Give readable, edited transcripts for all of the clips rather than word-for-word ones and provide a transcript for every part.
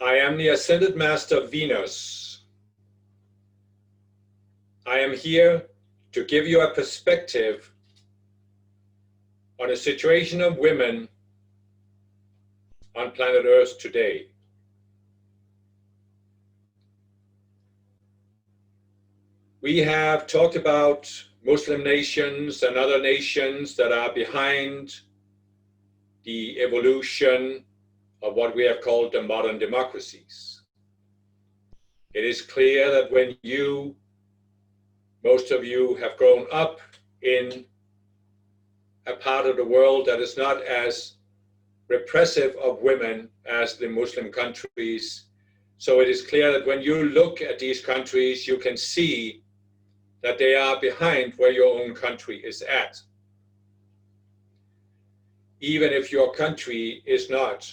I am the Ascended Master Venus. I am here to give you a perspective on the situation of women on planet Earth today. We have talked about Muslim nations and other nations that are behind the evolution of what we have called the modern democracies. It is clear that when most of you have grown up in a part of the world that is not as repressive of women as the Muslim countries. So it is clear that when you look at these countries, you can see that they are behind where your own country is at. Even if your country is not,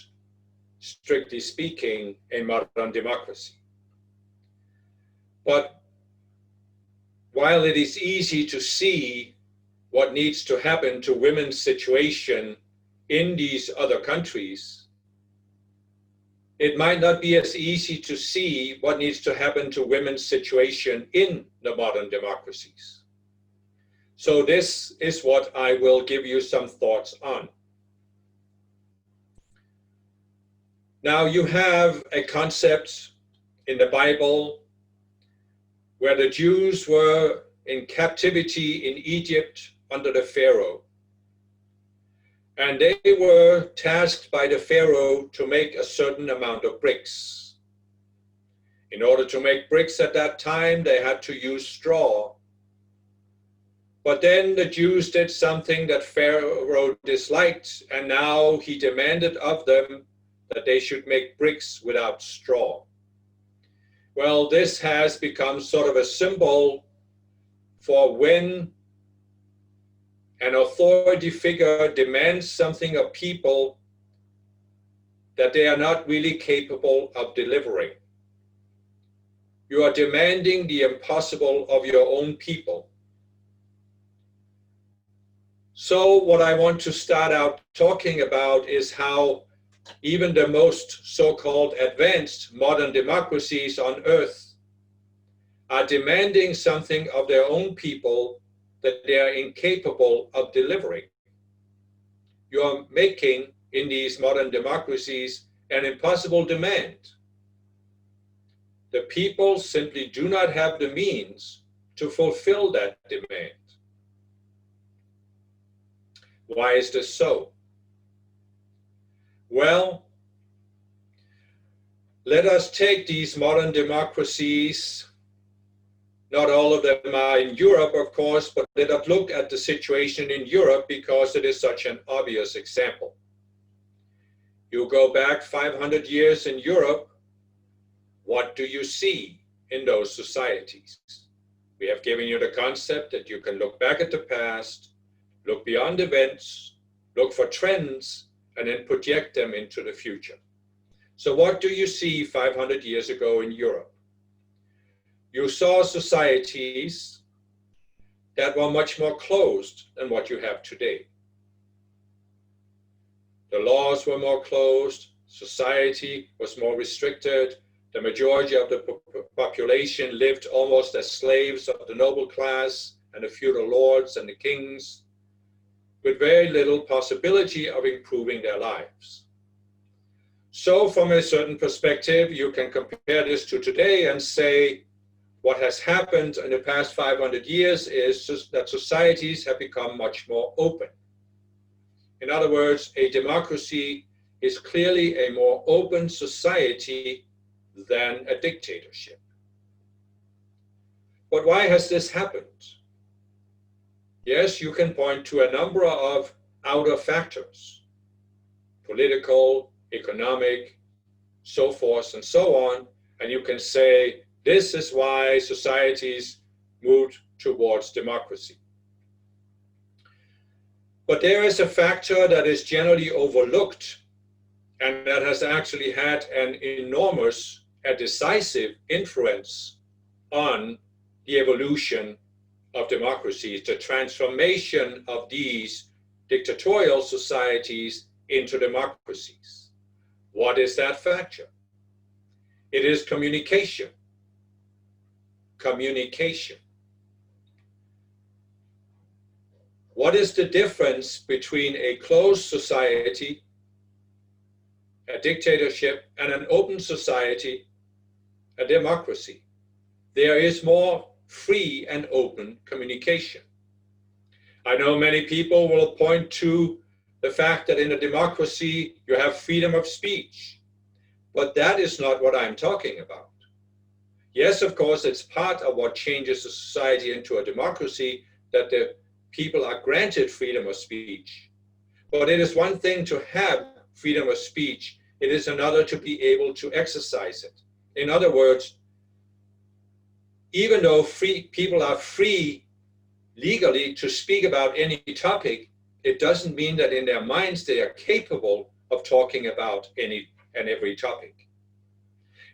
strictly speaking, a modern democracy. But while it is easy to see what needs to happen to women's situation in these other countries, it might not be as easy to see what needs to happen to women's situation in the modern democracies. So this is what I will give you some thoughts on. Now you have a concept in the Bible where the Jews were in captivity in Egypt under the Pharaoh. And they were tasked by the Pharaoh to make a certain amount of bricks. In order to make bricks at that time, they had to use straw. But then the Jews did something that Pharaoh disliked, and now he demanded of them that they should make bricks without straw. Well, this has become sort of a symbol for when an authority figure demands something of people that they are not really capable of delivering. You are demanding the impossible of your own people. So what I want to start out talking about is how even the most so-called advanced modern democracies on earth are demanding something of their own people that they are incapable of delivering. You are making, in these modern democracies, an impossible demand. The people simply do not have the means to fulfill that demand. Why is this so? Well, let us take these modern democracies. Not all of them are in Europe, of course, but let us look at the situation in Europe because it is such an obvious example. You go back 500 years in Europe, what do you see in those societies? We have given you the concept that you can look back at the past, look beyond events, look for trends, and then project them into the future. So what do you see 500 years ago in Europe? You saw societies that were much more closed than what you have today. The laws were more closed, society was more restricted, the majority of the population lived almost as slaves of the noble class and the feudal lords and the kings, with very little possibility of improving their lives. So from a certain perspective, you can compare this to today and say, what has happened in the past 500 years is that societies have become much more open. In other words, a democracy is clearly a more open society than a dictatorship. But why has this happened? Yes, you can point to a number of outer factors, political, economic, so forth and so on, and you can say, this is why societies moved towards democracy. But there is a factor that is generally overlooked and that has actually had an enormous, a decisive influence on the evolution of democracies, the transformation of these dictatorial societies into democracies. What is that factor? It is communication. Communication. What is the difference between a closed society, a dictatorship, and an open society, a democracy? There is more free and open communication. I know many people will point to the fact that in a democracy you have freedom of speech, but that is not what I'm talking about. Yes, of course, it's part of what changes a society into a democracy, that the people are granted freedom of speech. But it is one thing to have freedom of speech. It is another to be able to exercise it. In other words, even though people are free legally to speak about any topic, it doesn't mean that in their minds they are capable of talking about any and every topic.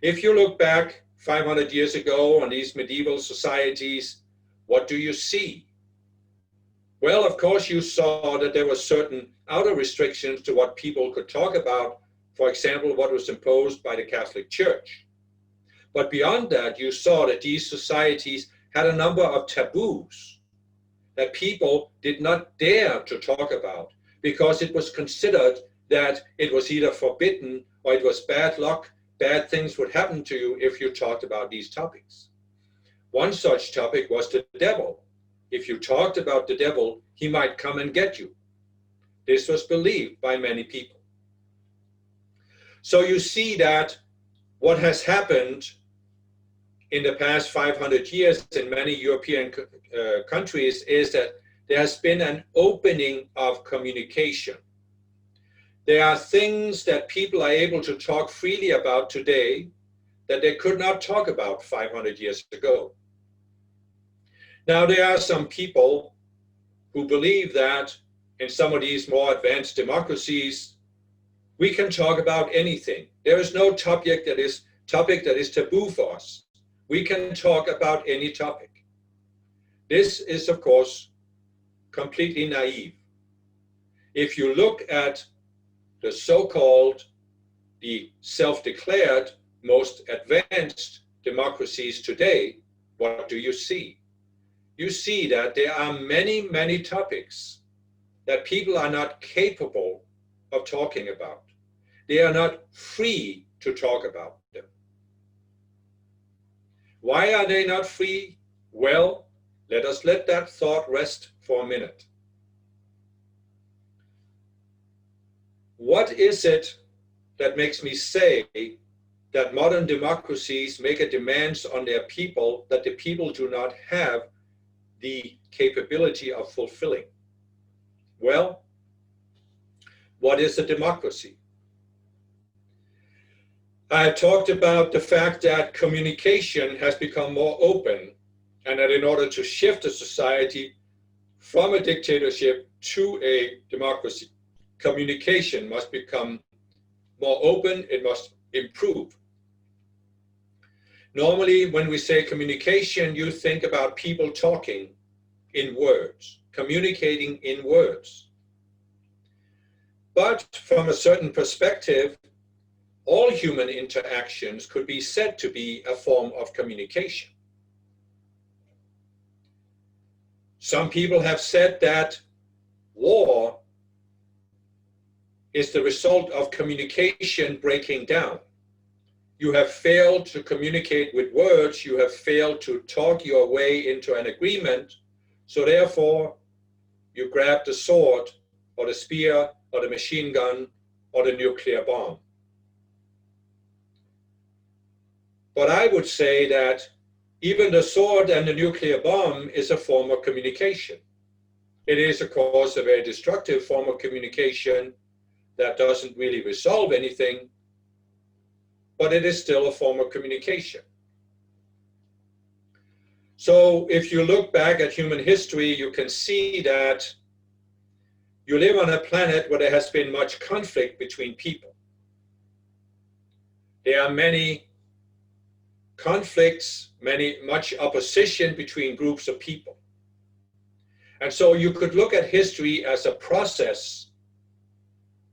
If you look back 500 years ago on these medieval societies, what do you see? Well, of course, you saw that there were certain outer restrictions to what people could talk about, for example, what was imposed by the Catholic Church. But beyond that, you saw that these societies had a number of taboos that people did not dare to talk about because it was considered that it was either forbidden or it was bad luck, bad things would happen to you if you talked about these topics. One such topic was the devil. If you talked about the devil, he might come and get you. This was believed by many people. So you see that what has happened in the past 500 years in many European countries is that there has been an opening of communication. There are things that people are able to talk freely about today that they could not talk about 500 years ago. Now, there are some people who believe that in some of these more advanced democracies, we can talk about anything. There is no topic that is taboo for us. We can talk about any topic. This is, of course, completely naive. If you look at the so-called, the self-declared most advanced democracies today, what do you see? You see that there are many, many topics that people are not capable of talking about. They are not free to talk about them. Why are they not free? Well, let us let that thought rest for a minute. What is it that makes me say that modern democracies make a demands on their people that the people do not have the capability of fulfilling? Well, what is a democracy? I talked about the fact that communication has become more open, and that in order to shift a society from a dictatorship to a democracy, communication must become more open, it must improve. Normally, when we say communication, you think about people talking in words, communicating in words. But from a certain perspective, all human interactions could be said to be a form of communication. Some people have said that war is the result of communication breaking down. You have failed to communicate with words, you have failed to talk your way into an agreement, so therefore you grab the sword or the spear or the machine gun or the nuclear bomb. But I would say that even the sword and the nuclear bomb is a form of communication. It is, of course, a very destructive form of communication that doesn't really resolve anything, but it is still a form of communication. So if you look back at human history, you can see that you live on a planet where there has been much conflict between people. There are many conflicts, much opposition between groups of people. And so you could look at history as a process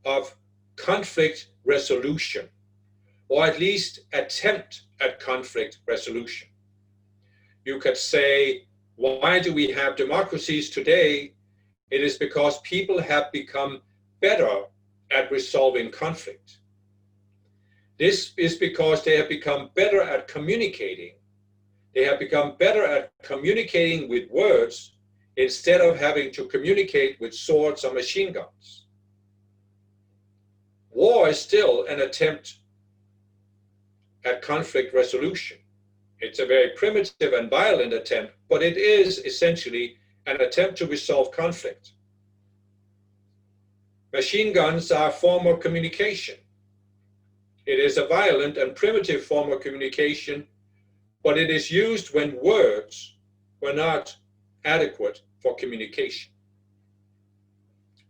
of conflict resolution, or at least attempt at conflict resolution. You could say, why do we have democracies today? It is because people have become better at resolving conflict. This is because they have become better at communicating. They have become better at communicating with words instead of having to communicate with swords or machine guns. War is still an attempt at conflict resolution. It's a very primitive and violent attempt, but it is essentially an attempt to resolve conflict. Machine guns are a form of communication. It is a violent and primitive form of communication, but it is used when words were not adequate for communication.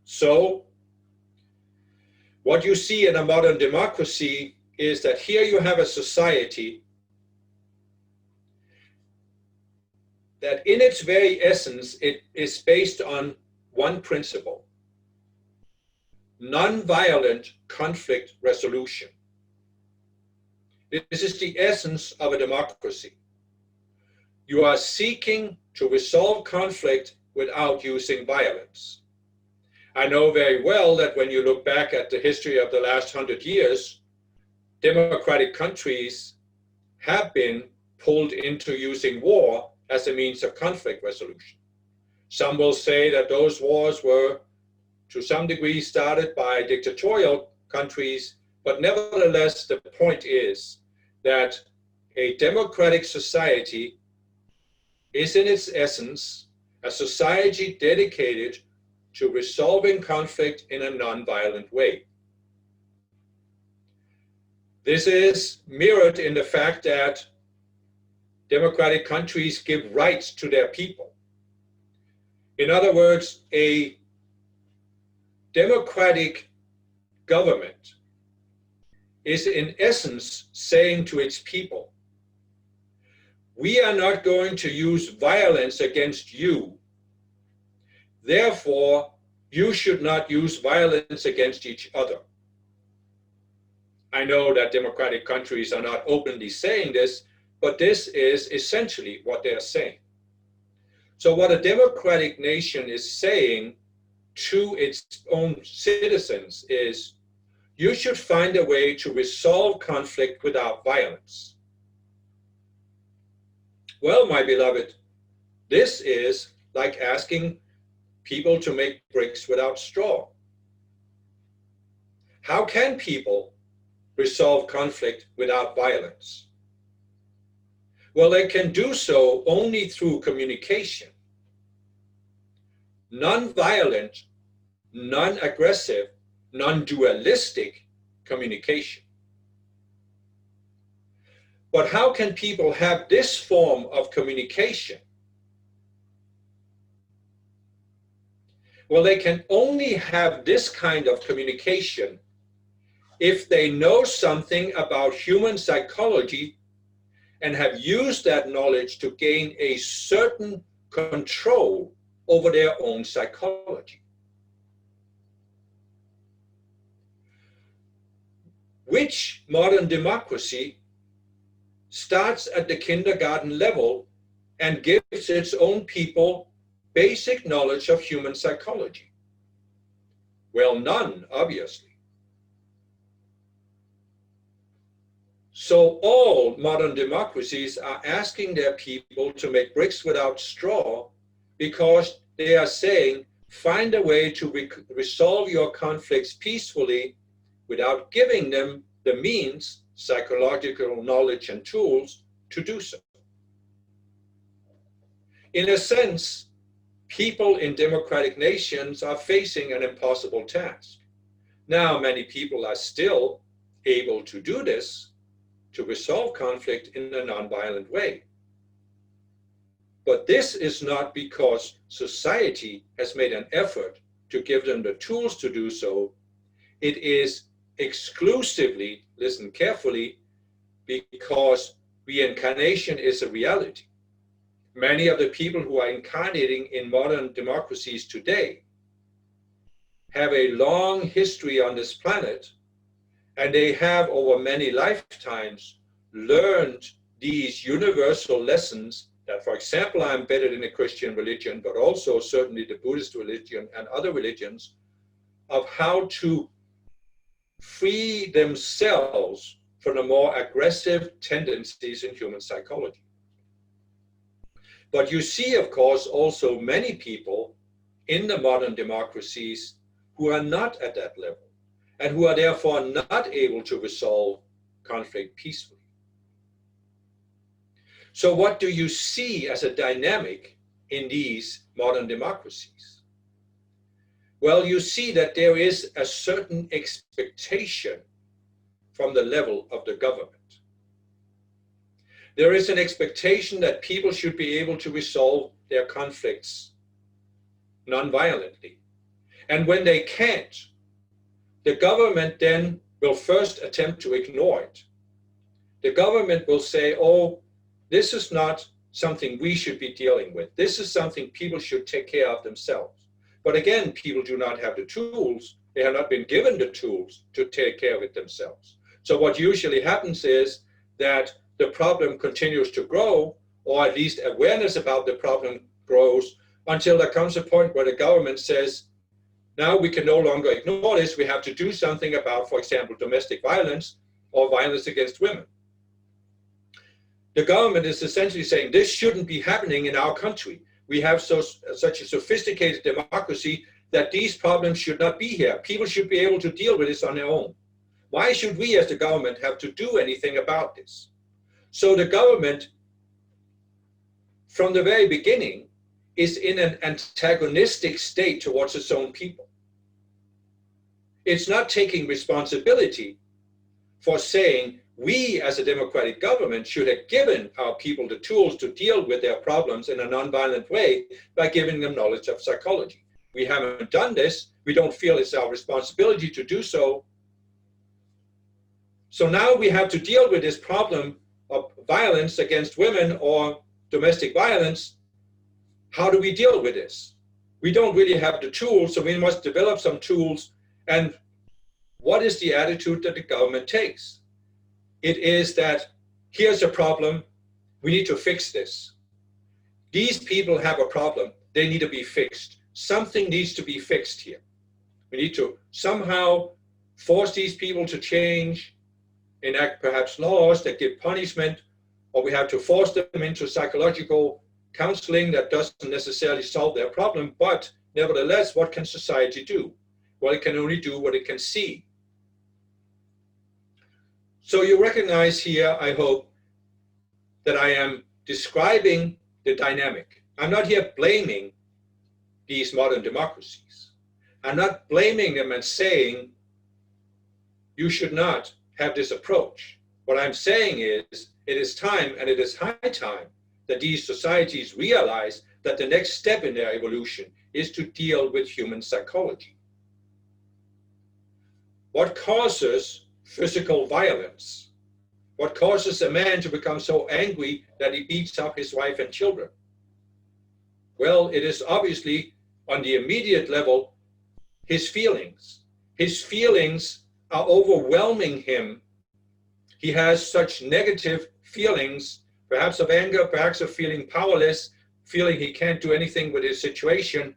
So, what you see in a modern democracy is that here you have a society that in its very essence, it is based on one principle: non-violent conflict resolution. This is the essence of a democracy. You are seeking to resolve conflict without using violence. I know very well that when you look back at the history of the last 100 years, democratic countries have been pulled into using war as a means of conflict resolution. Some will say that those wars were to some degree started by dictatorial countries, but nevertheless, the point is that a democratic society is in its essence a society dedicated to resolving conflict in a non-violent way. This is mirrored in the fact that democratic countries give rights to their people. In other words, a democratic government is in essence saying to its people, we are not going to use violence against you. Therefore, you should not use violence against each other. I know that democratic countries are not openly saying this, but this is essentially what they're saying. So what a democratic nation is saying to its own citizens is, you should find a way to resolve conflict without violence. Well, my beloved, this is like asking people to make bricks without straw. How can people resolve conflict without violence? Well, they can do so only through communication. Non-violent, non-aggressive, non-dualistic communication. But how can people have this form of communication? Well, they can only have this kind of communication if they know something about human psychology and have used that knowledge to gain a certain control over their own psychology. Which modern democracy starts at the kindergarten level and gives its own people basic knowledge of human psychology? Well, none, obviously. So all modern democracies are asking their people to make bricks without straw because they are saying, find a way to resolve your conflicts peacefully without giving them the means, psychological knowledge and tools to do so. In a sense, people in democratic nations are facing an impossible task. Now, many people are still able to do this, to resolve conflict in a nonviolent way. But this is not because society has made an effort to give them the tools to do so. It is exclusively, listen carefully, because reincarnation is a reality. Many of the people who are incarnating in modern democracies today have a long history on this planet And they have over many lifetimes learned these universal lessons that, for example, are embedded in the Christian religion, but also certainly the Buddhist religion and other religions, of how to free themselves from the more aggressive tendencies in human psychology. But you see, of course, also many people in the modern democracies who are not at that level and who are therefore not able to resolve conflict peacefully. So what do you see as a dynamic in these modern democracies? Well, you see that there is a certain expectation from the level of the government. There is an expectation that people should be able to resolve their conflicts non-violently. And when they can't, the government then will first attempt to ignore it. The government will say, oh, this is not something we should be dealing with. This is something people should take care of themselves. But again, people do not have the tools. They have not been given the tools to take care of it themselves. So what usually happens is that the problem continues to grow, or at least awareness about the problem grows, until there comes a point where the government says, now we can no longer ignore this. We have to do something about, for example, domestic violence or violence against women. The government is essentially saying this shouldn't be happening in our country. We have such a sophisticated democracy that these problems should not be here. People should be able to deal with this on their own. Why should we as the government have to do anything about this? So the government, from the very beginning, is in an antagonistic state towards its own people. It's not taking responsibility for saying we as a democratic government should have given our people the tools to deal with their problems in a nonviolent way by giving them knowledge of psychology. We haven't done this. We don't feel it's our responsibility to do so. So now we have to deal with this problem of violence against women or domestic violence. How do we deal with this? We don't really have the tools, so we must develop some tools. And what is the attitude that the government takes? It is that here's a problem, we need to fix this. These people have a problem, they need to be fixed. Something needs to be fixed here. We need to somehow force these people to change, enact perhaps laws that give punishment, or we have to force them into psychological counseling that doesn't necessarily solve their problem, but nevertheless, what can society do? Well, it can only do what it can see. So you recognize here, I hope, that I am describing the dynamic. I'm not here blaming these modern democracies. I'm not blaming them and saying you should not have this approach. What I'm saying is it is time, and it is high time, that these societies realize that the next step in their evolution is to deal with human psychology. What causes physical violence? What causes a man to become so angry that he beats up his wife and children? Well, it is obviously on the immediate level, his feelings. His feelings are overwhelming him. He has such negative feelings, perhaps of anger, perhaps of feeling powerless, feeling he can't do anything with his situation,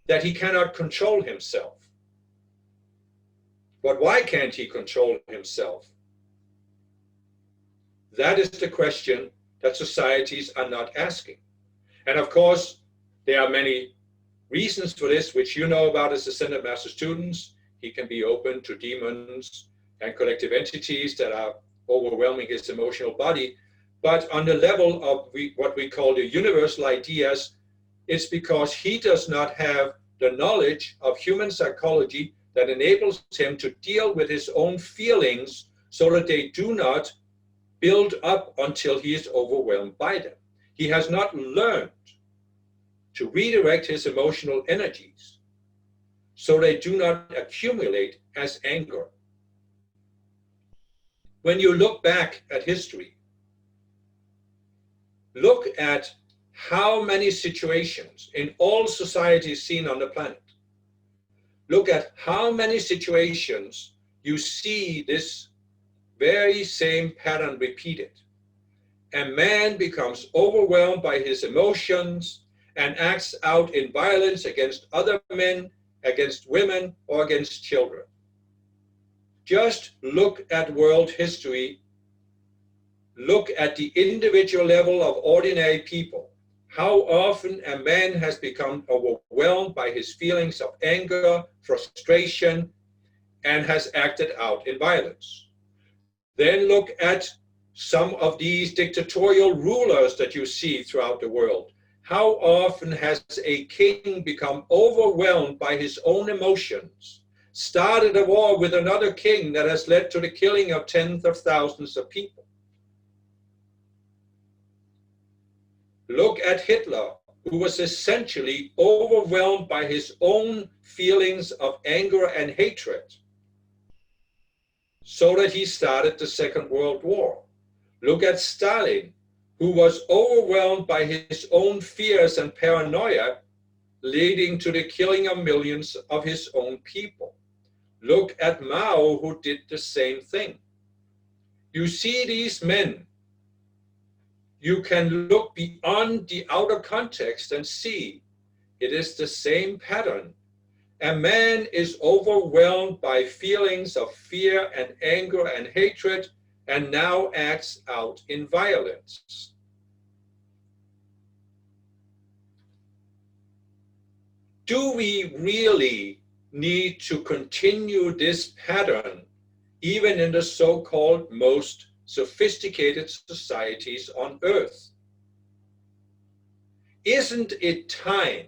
that he cannot control himself. But why can't he control himself? That is the question that societies are not asking. And of course, there are many reasons for this, which you know about as Ascended Master students. He can be open to demons and collective entities that are overwhelming his emotional body. But on the level of what we call the universal ideas, it's because he does not have the knowledge of human psychology that enables him to deal with his own feelings so that they do not build up until he is overwhelmed by them. He has not learned to redirect his emotional energies so they do not accumulate as anger. When you look back at history, look at how many situations in all societies seen on the planet. Look at how many situations you see this very same pattern repeated. A man becomes overwhelmed by his emotions and acts out in violence against other men, against women, or against children. Just look at world history. Look at the individual level of ordinary people. How often a man has become overwhelmed by his feelings of anger, frustration, and has acted out in violence. Then look at some of these dictatorial rulers that you see throughout the world. How often has a king become overwhelmed by his own emotions, started a war with another king that has led to the killing of tens of thousands of people? Look at Hitler, who was essentially overwhelmed by his own feelings of anger and hatred, so that he started the Second World War. Look at Stalin, who was overwhelmed by his own fears and paranoia, leading to the killing of millions of his own people. Look at Mao, who did the same thing. You see these men. You can look beyond the outer context and see it is the same pattern. A man is overwhelmed by feelings of fear and anger and hatred and now acts out in violence. Do we really need to continue this pattern even in the so-called most sophisticated societies on earth? Isn't it time,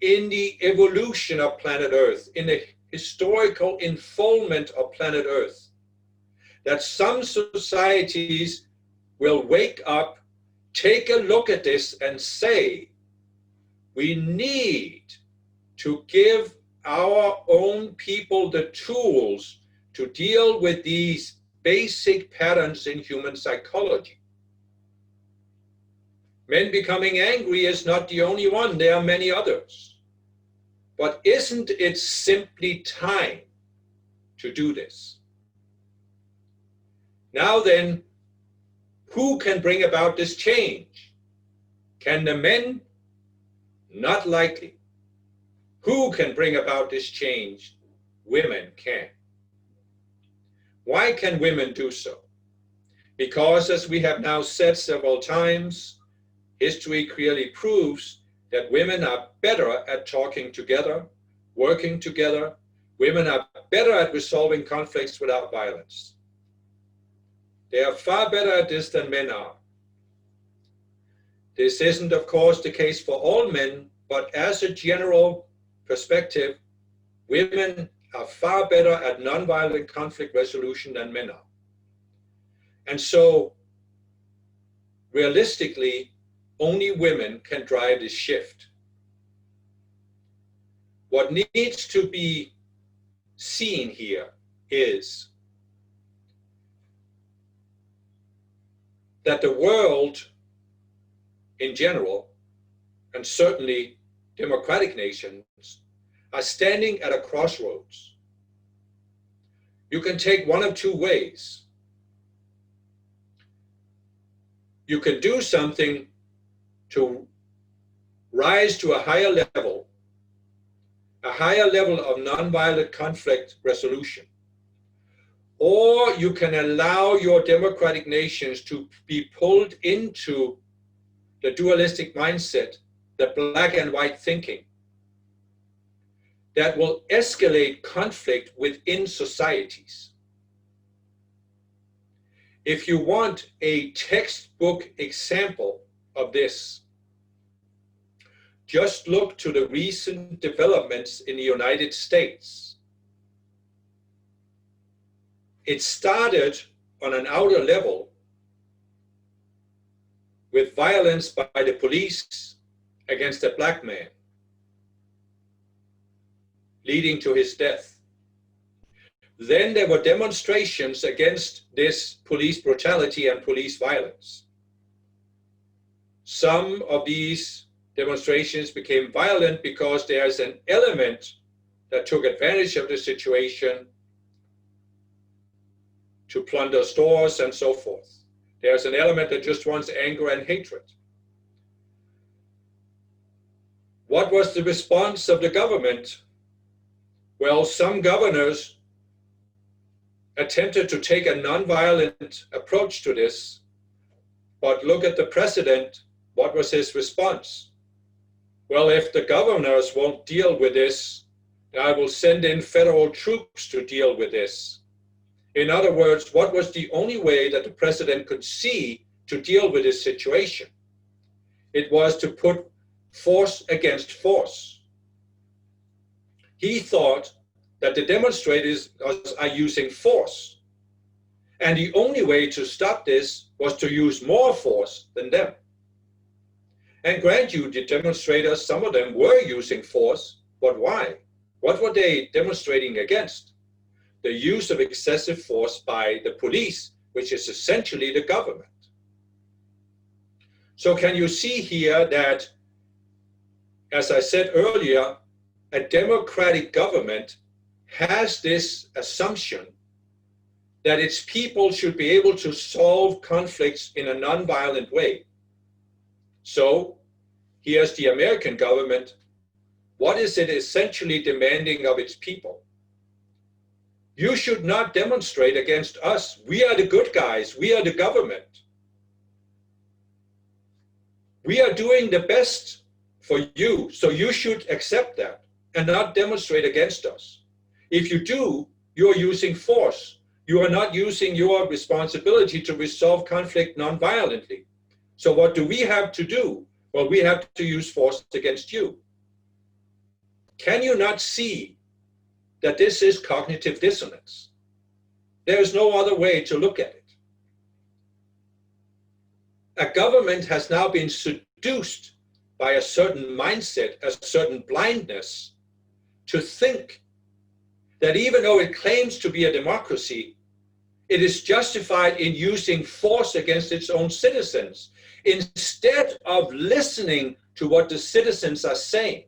in the evolution of planet Earth, in the historical unfoldment of planet Earth, that some societies will wake up, take a look at this and say, we need to give our own people the tools to deal with these basic patterns in human psychology. Men becoming angry is not the only one. There are many others. But isn't it simply time to do this? Now then, who can bring about this change? Can the men? Not likely. Who can bring about this change? Women can. Why can women do so? Because, as we have now said several times, history clearly proves that women are better at talking together, working together. Women are better at resolving conflicts without violence. They are far better at this than men are. This isn't, of course, the case for all men, but as a general perspective, women are far better at nonviolent conflict resolution than men are. And so, realistically, only women can drive this shift. What needs to be seen here is that the world in general, and certainly democratic nations, are standing at a crossroads. You can take one of two ways. You can do something to rise to a higher level of nonviolent conflict resolution. Or you can allow your democratic nations to be pulled into the dualistic mindset, the black and white thinking, that will escalate conflict within societies. If you want a textbook example of this, just look to the recent developments in the United States. It started on an outer level with violence by the police against a black man, leading to his death. Then there were demonstrations against this police brutality and police violence. Some of these demonstrations became violent because there's an element that took advantage of the situation to plunder stores and so forth. There's an element that just wants anger and hatred. What was the response of the government? Well, some governors attempted to take a nonviolent approach to this, but look at the president. What was his response? Well, if the governors won't deal with this, I will send in federal troops to deal with this. In other words, what was the only way that the president could see to deal with this situation? It was to put force against force. He thought that the demonstrators are using force, and the only way to stop this was to use more force than them. And grant you, the demonstrators, some of them were using force, but why? What were they demonstrating against? The use of excessive force by the police, which is essentially the government. So can you see here that, as I said earlier, a democratic government has this assumption that its people should be able to solve conflicts in a nonviolent way. So here's the American government. What is it essentially demanding of its people? You should not demonstrate against us. We are the good guys. We are the government. We are doing the best for you, so you should accept that and not demonstrate against us. If you do, you're using force. You are not using your responsibility to resolve conflict nonviolently. So what do we have to do? Well, we have to use force against you. Can you not see that this is cognitive dissonance? There is no other way to look at it. A government has now been seduced by a certain mindset, a certain blindness, to think that even though it claims to be a democracy, it is justified in using force against its own citizens instead of listening to what the citizens are saying.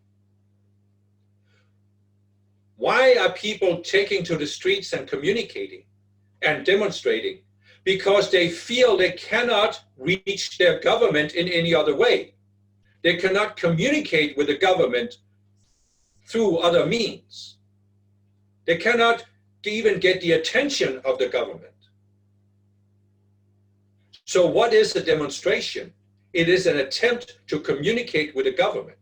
Why are people taking to the streets and communicating and demonstrating? Because they feel they cannot reach their government in any other way. They cannot communicate with the government through other means. They cannot even get the attention of the government. So what is a demonstration? It is an attempt to communicate with the government.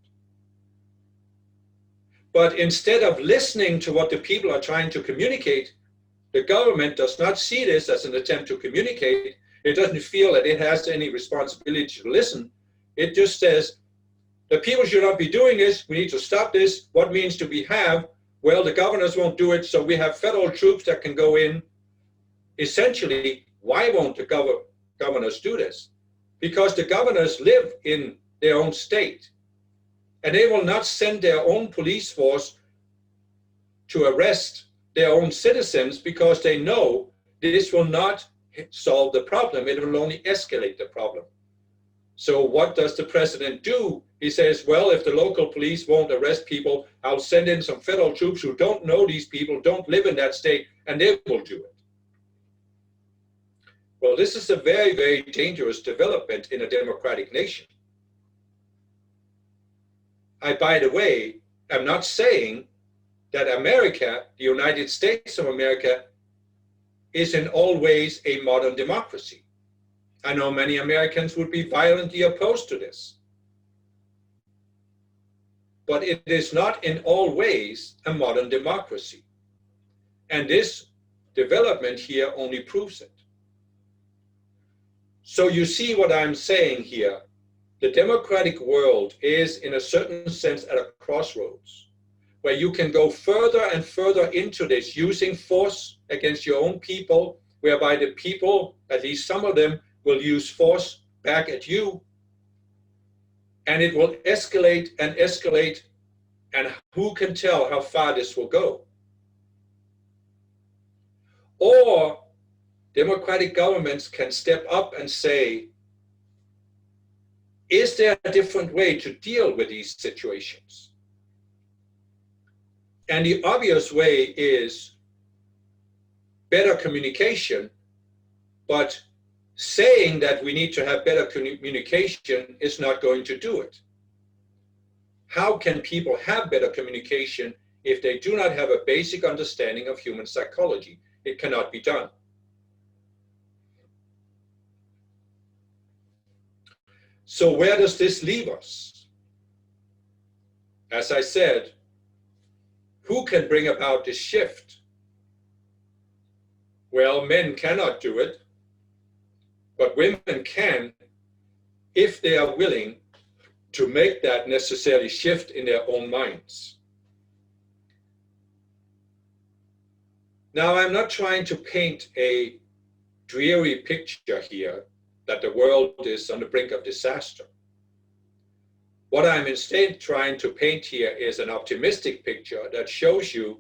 But instead of listening to what the people are trying to communicate, the government does not see this as an attempt to communicate. It doesn't feel that it has any responsibility to listen. It just says, the people should not be doing this. We need to stop this. What means do we have? Well, the governors won't do it, so we have federal troops that can go in. Essentially, why won't the governors do this? Because the governors live in their own state, and they will not send their own police force to arrest their own citizens because they know this will not solve the problem. It will only escalate the problem. So what does the president do? He says, well, if the local police won't arrest people, I'll send in some federal troops who don't know these people, don't live in that state, and they will do it. Well, this is a very, very dangerous development in a democratic nation. I, by the way, am not saying that America, the United States of America, is in all ways a modern democracy. I know many Americans would be violently opposed to this. But it is not in all ways a modern democracy. And this development here only proves it. So you see what I'm saying here. The democratic world is, in a certain sense, at a crossroads, where you can go further and further into this, using force against your own people, whereby the people, at least some of them, will use force back at you, and it will escalate and escalate, and who can tell how far this will go? Or democratic governments can step up and say, is there a different way to deal with these situations? And the obvious way is better communication But saying that we need to have better communication is not going to do it. How can people have better communication if they do not have a basic understanding of human psychology? It cannot be done. So where does this leave us? As I said, who can bring about this shift? Well, men cannot do it, but women can if they are willing to make that necessary shift in their own minds. Now, I'm not trying to paint a dreary picture here that the world is on the brink of disaster. What I'm instead trying to paint here is an optimistic picture that shows you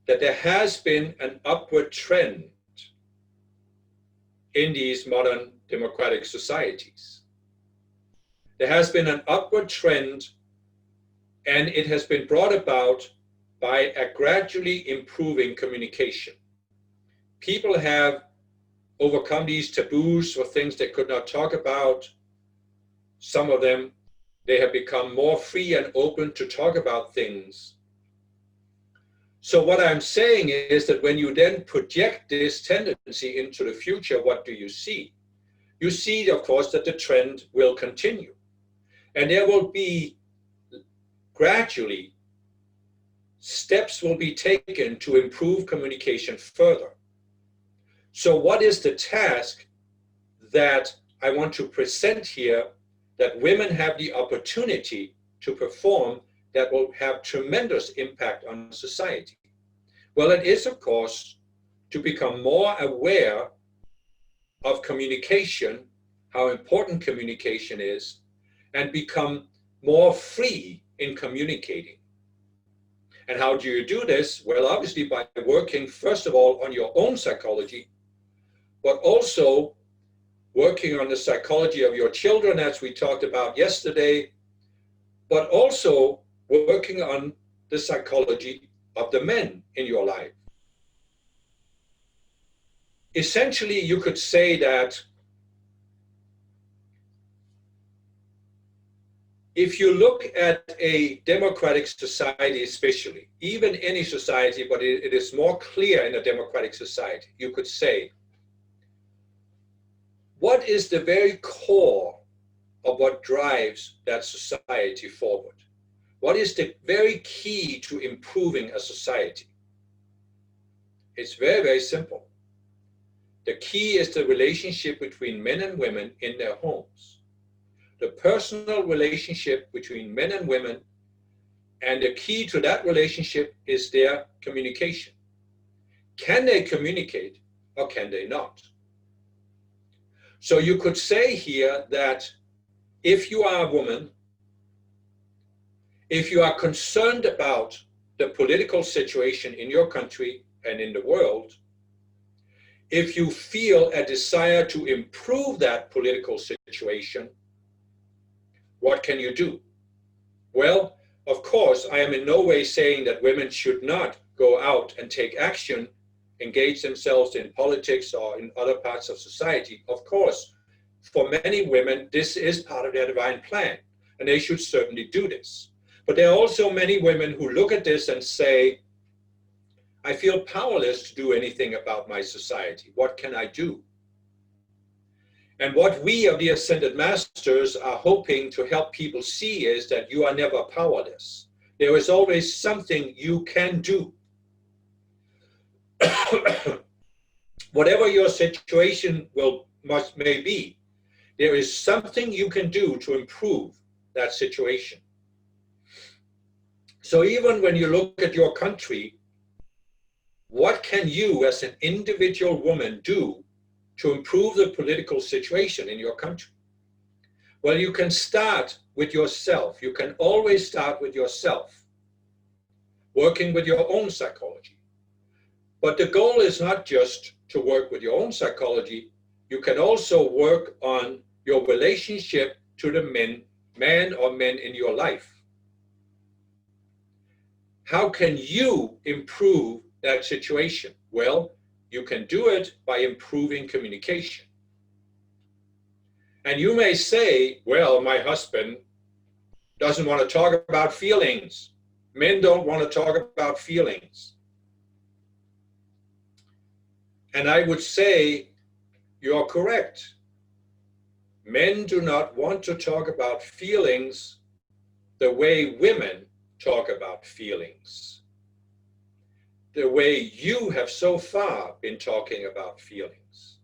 that there has been an upward trend in these modern democratic societies. There has been an upward trend, and it has been brought about by a gradually improving communication. People have overcome these taboos for things they could not talk about. Some of them, they have become more free and open to talk about things. So what I'm saying is that when you then project this tendency into the future, what do you see? You see, of course, that the trend will continue. And there will be gradually steps will be taken to improve communication further. So what is the task that I want to present here that women have the opportunity to perform that will have tremendous impact on society? Well, it is, of course, to become more aware of communication, how important communication is, and become more free in communicating. And how do you do this? Well, obviously by working, first of all, on your own psychology, but also working on the psychology of your children, as we talked about yesterday, but also working on the psychology of the men in your life. Essentially, you could say that if you look at a democratic society especially, even any society, but it is more clear in a democratic society, you could say, what is the very core of what drives that society forward? What is the very key to improving a society? It's very, very simple. The key is the relationship between men and women in their homes. The personal relationship between men and women, and the key to that relationship is their communication. Can they communicate or can they not? So you could say here that if you are a woman, if you are concerned about the political situation in your country and in the world, if you feel a desire to improve that political situation, what can you do? Well, of course, I am in no way saying that women should not go out and take action, engage themselves in politics or in other parts of society. Of course, for many women, this is part of their divine plan, and they should certainly do this. But there are also many women who look at this and say, I feel powerless to do anything about my society. What can I do? And what we of the Ascended Masters are hoping to help people see is that you are never powerless. There is always something you can do. Whatever your situation may be, there is something you can do to improve that situation. So even when you look at your country, what can you as an individual woman do to improve the political situation in your country? Well, you can start with yourself. You can always start with yourself, working with your own psychology. But the goal is not just to work with your own psychology. You can also work on your relationship to the man or men in your life. How can you improve that situation? Well, you can do it by improving communication. And you may say, well, my husband doesn't want to talk about feelings. Men don't want to talk about feelings. And I would say, you're correct. Men do not want to talk about feelings the way women talk about feelings, the way you have so far been talking about feelings.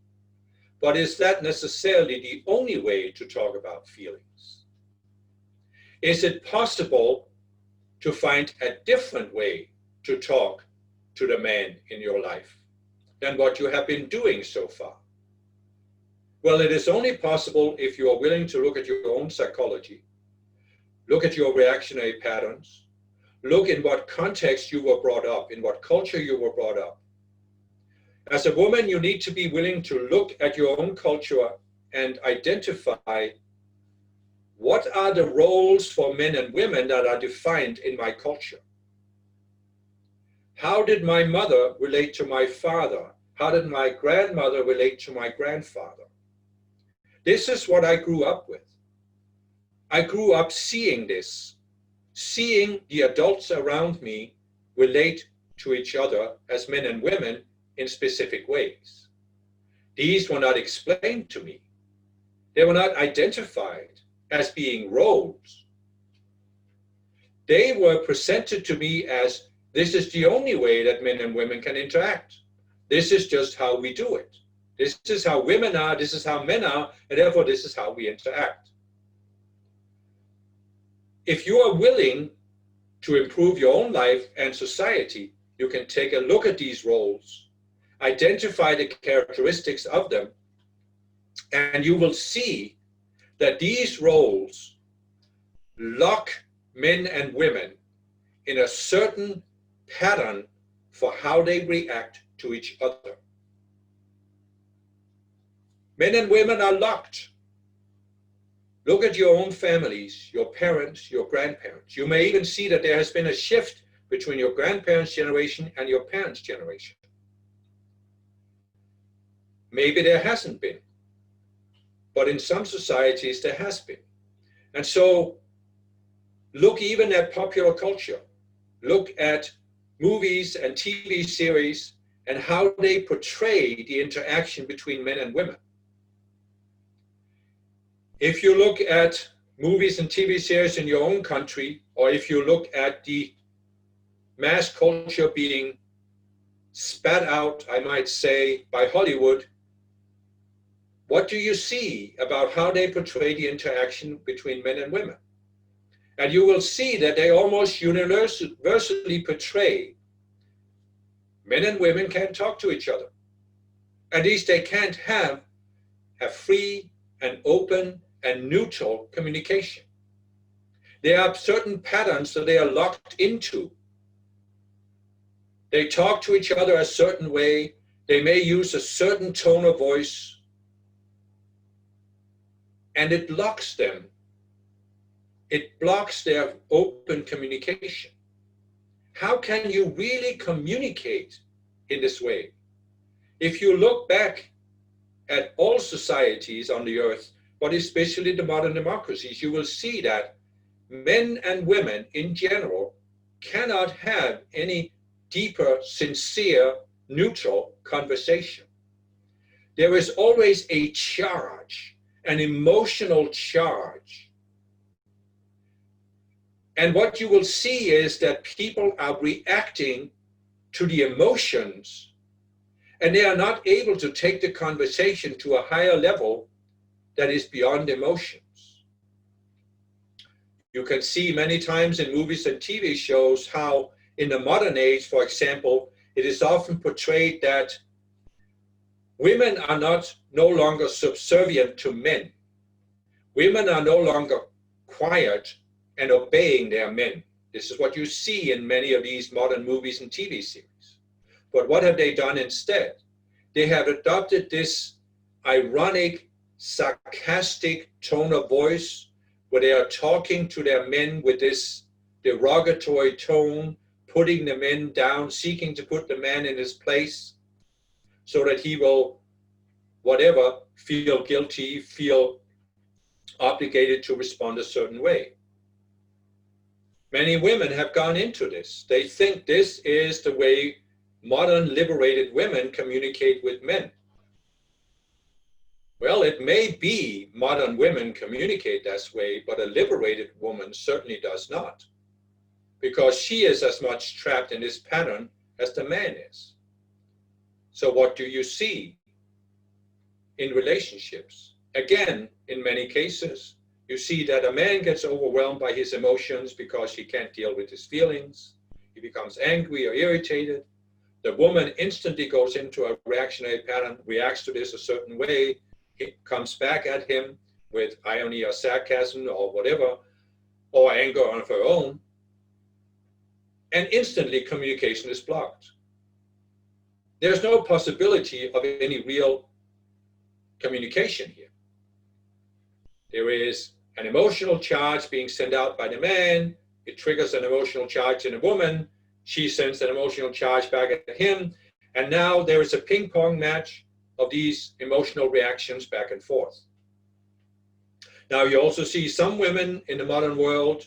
But is that necessarily the only way to talk about feelings? Is it possible to find a different way to talk to the man in your life than what you have been doing so far? Well, it is only possible if you are willing to look at your own psychology, look at your reactionary patterns, look in what context you were brought up, in what culture you were brought up. As a woman, you need to be willing to look at your own culture and identify what are the roles for men and women that are defined in my culture. How did my mother relate to my father? How did my grandmother relate to my grandfather? This is what I grew up with. I grew up seeing this, seeing the adults around me relate to each other as men and women in specific ways. These were not explained to me. They were not identified as being roles. They were presented to me as, this is the only way that men and women can interact. This is just how we do it. This is how women are, this is how men are, and therefore this is how we interact. If you are willing to improve your own life and society, you can take a look at these roles, identify the characteristics of them, and you will see that these roles lock men and women in a certain pattern for how they react to each other. Men and women are locked. Look at your own families, your parents, your grandparents. You may even see that there has been a shift between your grandparents' generation and your parents' generation. Maybe there hasn't been, but in some societies there has been. And so look even at popular culture. Look at movies and TV series and how they portray the interaction between men and women. If you look at movies and TV series in your own country, or if you look at the mass culture being spat out, I might say, by Hollywood, what do you see about how they portray the interaction between men and women? And you will see that they almost universally portray men and women can't talk to each other. At least they can't have a free and open and neutral communication. There are certain patterns that they are locked into. They talk to each other a certain way. They may use a certain tone of voice, and it locks them. It blocks their open communication. How can you really communicate in this way? If you look back at all societies on the earth, but especially the modern democracies, you will see that men and women in general cannot have any deeper, sincere, neutral conversation. There is always a charge, an emotional charge. And what you will see is that people are reacting to the emotions, and they are not able to take the conversation to a higher level that is beyond emotions. You can see many times in movies and TV shows how in the modern age, for example, it is often portrayed that women are no longer subservient to men. Women are no longer quiet and obeying their men. This is what you see in many of these modern movies and TV series. But what have they done instead? They have adopted this ironic, sarcastic tone of voice where they are talking to their men with this derogatory tone, putting the men down, seeking to put the man in his place. so that he will, whatever, feel guilty, feel obligated to respond a certain way. Many women have gone into this. They think this is the way modern liberated women communicate with men. Well, it may be modern women communicate that way, but a liberated woman certainly does not, because she is as much trapped in this pattern as the man is. So what do you see in relationships? Again, in many cases, you see that a man gets overwhelmed by his emotions because he can't deal with his feelings. He becomes angry or irritated. The woman instantly goes into a reactionary pattern, reacts to this a certain way. It comes back at him with irony or sarcasm or whatever, or anger on her own. And instantly communication is blocked. There's no possibility of any real communication here. There is an emotional charge being sent out by the man. It triggers an emotional charge in a woman. She sends an emotional charge back at him. And now there is a ping pong match of these emotional reactions back and forth. Now you also see some women in the modern world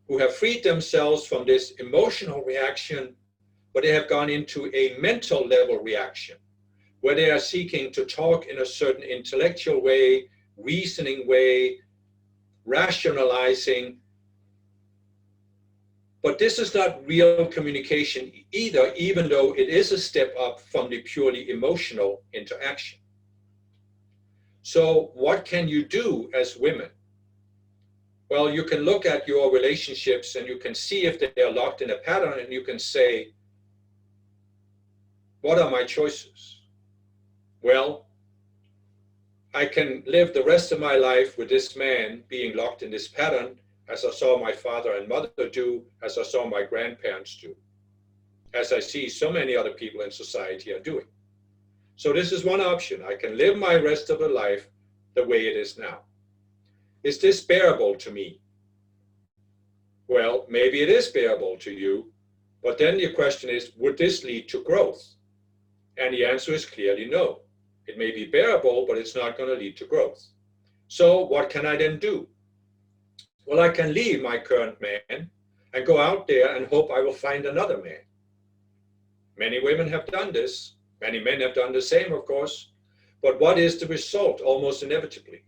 who have freed themselves from this emotional reaction, but they have gone into a mental level reaction, where they are seeking to talk in a certain intellectual way, reasoning way, rationalizing. But this is not real communication either, even though it is a step up from the purely emotional interaction. So what can you do as women? Well, you can look at your relationships and you can see if they are locked in a pattern, and you can say, what are my choices? Well, I can live the rest of my life with this man being locked in this pattern, as I saw my father and mother do, as I saw my grandparents do, as I see so many other people in society are doing. So this is one option. I can live my rest of the life the way it is now. Is this bearable to me? Well, maybe it is bearable to you, but then your question is, would this lead to growth? And the answer is clearly no. It may be bearable, but it's not going to lead to growth. So what can I then do? Well, I can leave my current man and go out there and hope I will find another man. Many women have done this. Many men have done the same, of course. But what is the result? Almost inevitably,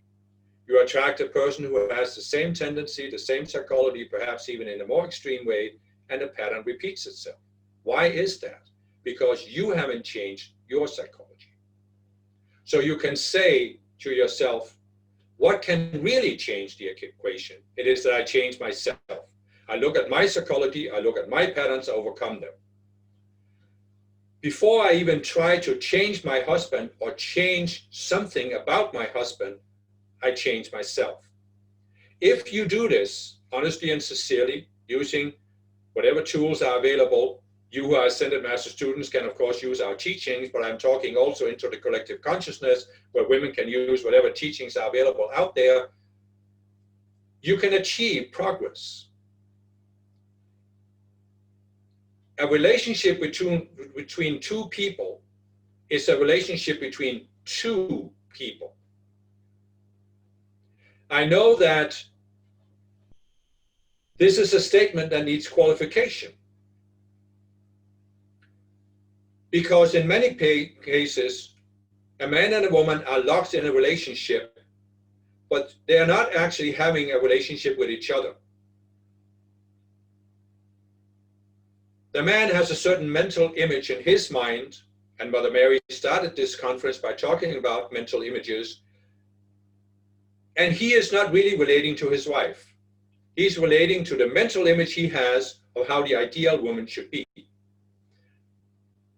you attract a person who has the same tendency, the same psychology, perhaps even in a more extreme way, and the pattern repeats itself. Why is that? Because you haven't changed your psychology. So you can say to yourself, what can really change the equation? It is that I change myself. I look at my psychology, I look at my patterns, I overcome them. Before I even try to change my husband or change something about my husband, I change myself. If you do this honestly and sincerely, using whatever tools are available, you who are Ascended Master students can of course use our teachings, but I'm talking also into the collective consciousness where women can use whatever teachings are available out there. You can achieve progress. A relationship between two people is a relationship between two people. I know that this is a statement that needs qualification, because in many cases, a man and a woman are locked in a relationship, but they are not actually having a relationship with each other. The man has a certain mental image in his mind, and Mother Mary started this conference by talking about mental images, and he is not really relating to his wife. He's relating to the mental image he has of how the ideal woman should be.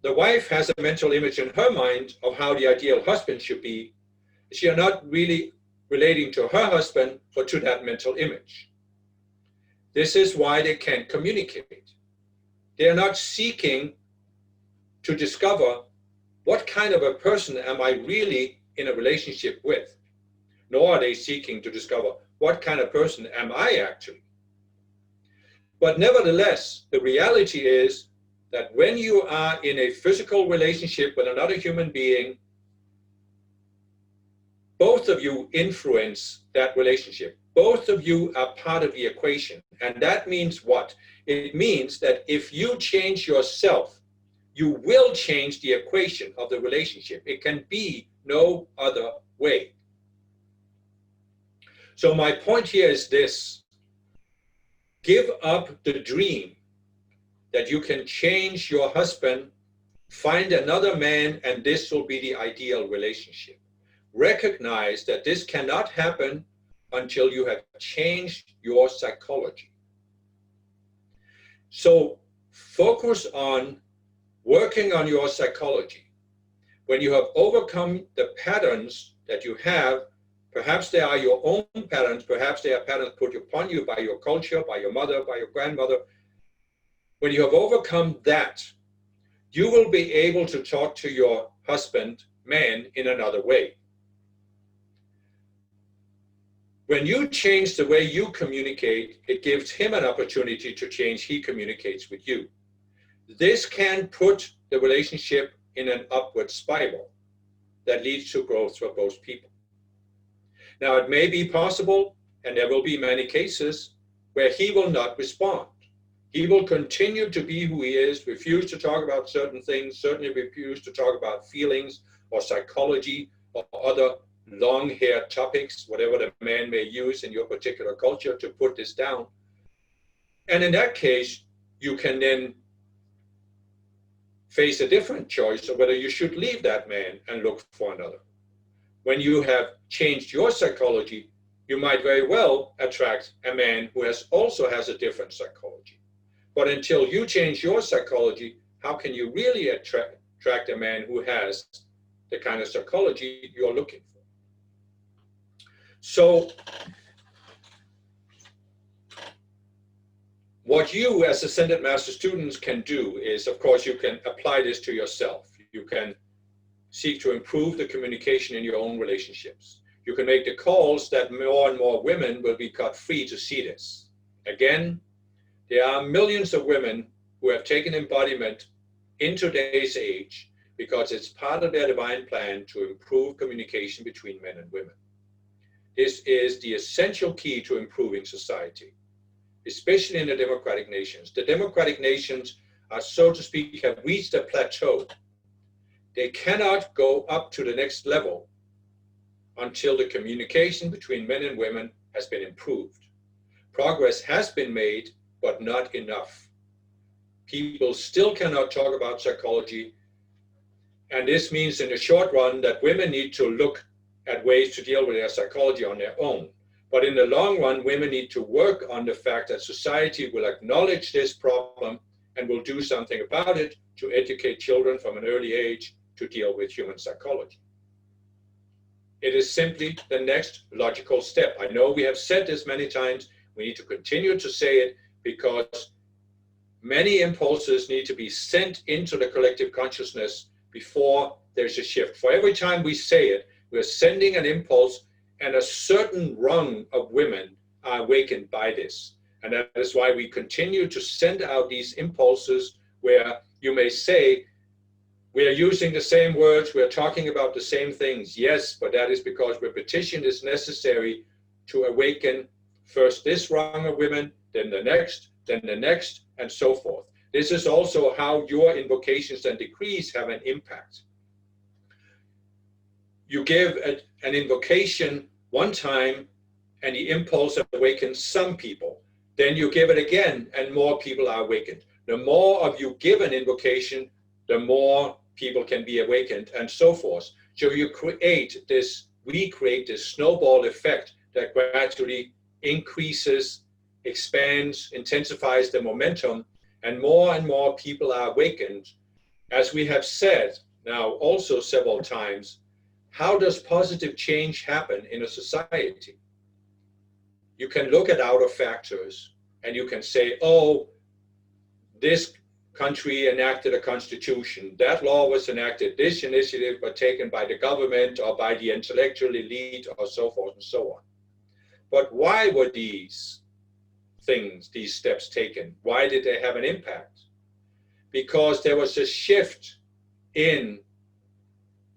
The wife has a mental image in her mind of how the ideal husband should be. She are not really relating to her husband, but to that mental image. This is why they can't communicate. They are not seeking to discover what kind of a person am I really in a relationship with, nor are they seeking to discover what kind of person am I actually. But nevertheless, the reality is that when you are in a physical relationship with another human being, both of you influence that relationship. Both of you are part of the equation. And that means what? It means that if you change yourself, you will change the equation of the relationship. It can be no other way. So my point here is this: give up the dream that you can change your husband, find another man, and this will be the ideal relationship. Recognize that this cannot happen until you have changed your psychology. So focus on working on your psychology. When you have overcome the patterns that you have, perhaps they are your own patterns, perhaps they are patterns put upon you by your culture, by your mother, by your grandmother. When you have overcome that, you will be able to talk to your husband, man, in another way. When you change the way you communicate, it gives him an opportunity to change. He communicates with you. This can put the relationship in an upward spiral that leads to growth for both people. Now, it may be possible, and there will be many cases, where he will not respond. He will continue to be who he is, refuse to talk about certain things, certainly refuse to talk about feelings or psychology or other long-haired topics, whatever the man may use in your particular culture to put this down. And in that case, you can then face a different choice of whether you should leave that man and look for another. When you have changed your psychology, you might very well attract a man who also has a different psychology. But until you change your psychology, how can you really attract a man who has the kind of psychology you're looking for? So what you as Ascended Master students can do is, of course, you can apply this to yourself. You can seek to improve the communication in your own relationships. You can make the calls that more and more women will be cut free to see this. Again, there are millions of women who have taken embodiment in today's age because it's part of their divine plan to improve communication between men and women. This is the essential key to improving society, especially in the democratic nations. The democratic nations are, so to speak, have reached a plateau. They cannot go up to the next level until the communication between men and women has been improved. Progress has been made, but not enough. People still cannot talk about psychology, and this means in the short run that women need to look at ways to deal with their psychology on their own. But in the long run, women need to work on the fact that society will acknowledge this problem and will do something about it to educate children from an early age to deal with human psychology. It is simply the next logical step. I know we have said this many times. We need to continue to say it because many impulses need to be sent into the collective consciousness before there's a shift. For every time we say it, we're sending an impulse, and a certain rung of women are awakened by this. And that is why we continue to send out these impulses where you may say, we are using the same words, we're talking about the same things. Yes, but that is because repetition is necessary to awaken first this rung of women, then the next, and so forth. This is also how your invocations and decrees have an impact. You give an invocation one time and the impulse awakens some people. Then you give it again and more people are awakened. The more of you give an invocation, the more people can be awakened and so forth. So you recreate this snowball effect that gradually increases, expands, intensifies the momentum, and more people are awakened. As we have said now also several times, how does positive change happen in a society? You can look at outer factors and you can say, oh, this country enacted a constitution, that law was enacted, this initiative was taken by the government or by the intellectual elite or so forth and so on. But why were these steps taken? Why did they have an impact? because there was a shift in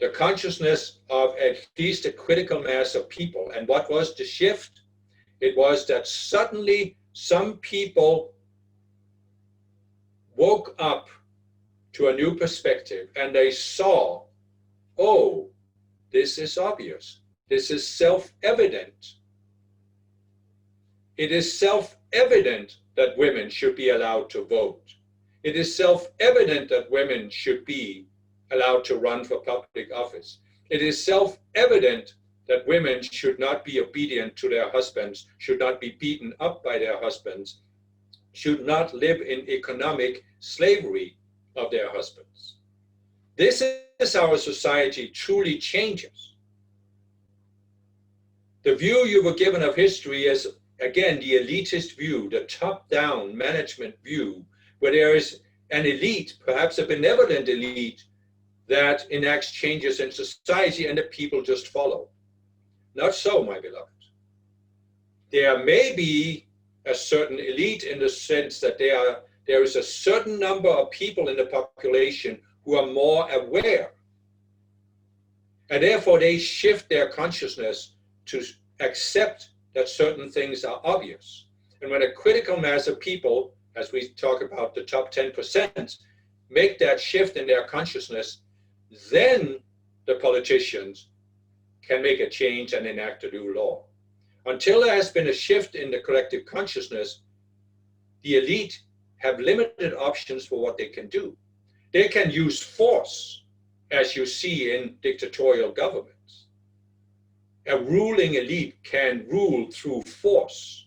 the consciousness of at least a critical mass of people. And what was the shift? It was that suddenly some people woke up to a new perspective and they saw, oh, this is obvious. This is self-evident. It is self-evident that women should be allowed to vote. It is self-evident that women should be allowed to run for public office. It is self-evident that women should not be obedient to their husbands, should not be beaten up by their husbands, should not live in economic slavery of their husbands. This is how our society truly changes. The view you were given of history is, again, the elitist view, the top-down management view, where there is an elite, perhaps a benevolent elite, that enacts changes in society and the people just follow. Not so, my beloved. There may be a certain elite in the sense that there is a certain number of people in the population who are more aware. And therefore they shift their consciousness to accept that certain things are obvious. And when a critical mass of people, as we talk about the top 10%, make that shift in their consciousness, then the politicians can make a change and enact a new law. Until there has been a shift in the collective consciousness, the elite have limited options for what they can do. They can use force, as you see in dictatorial governments. A ruling elite can rule through force,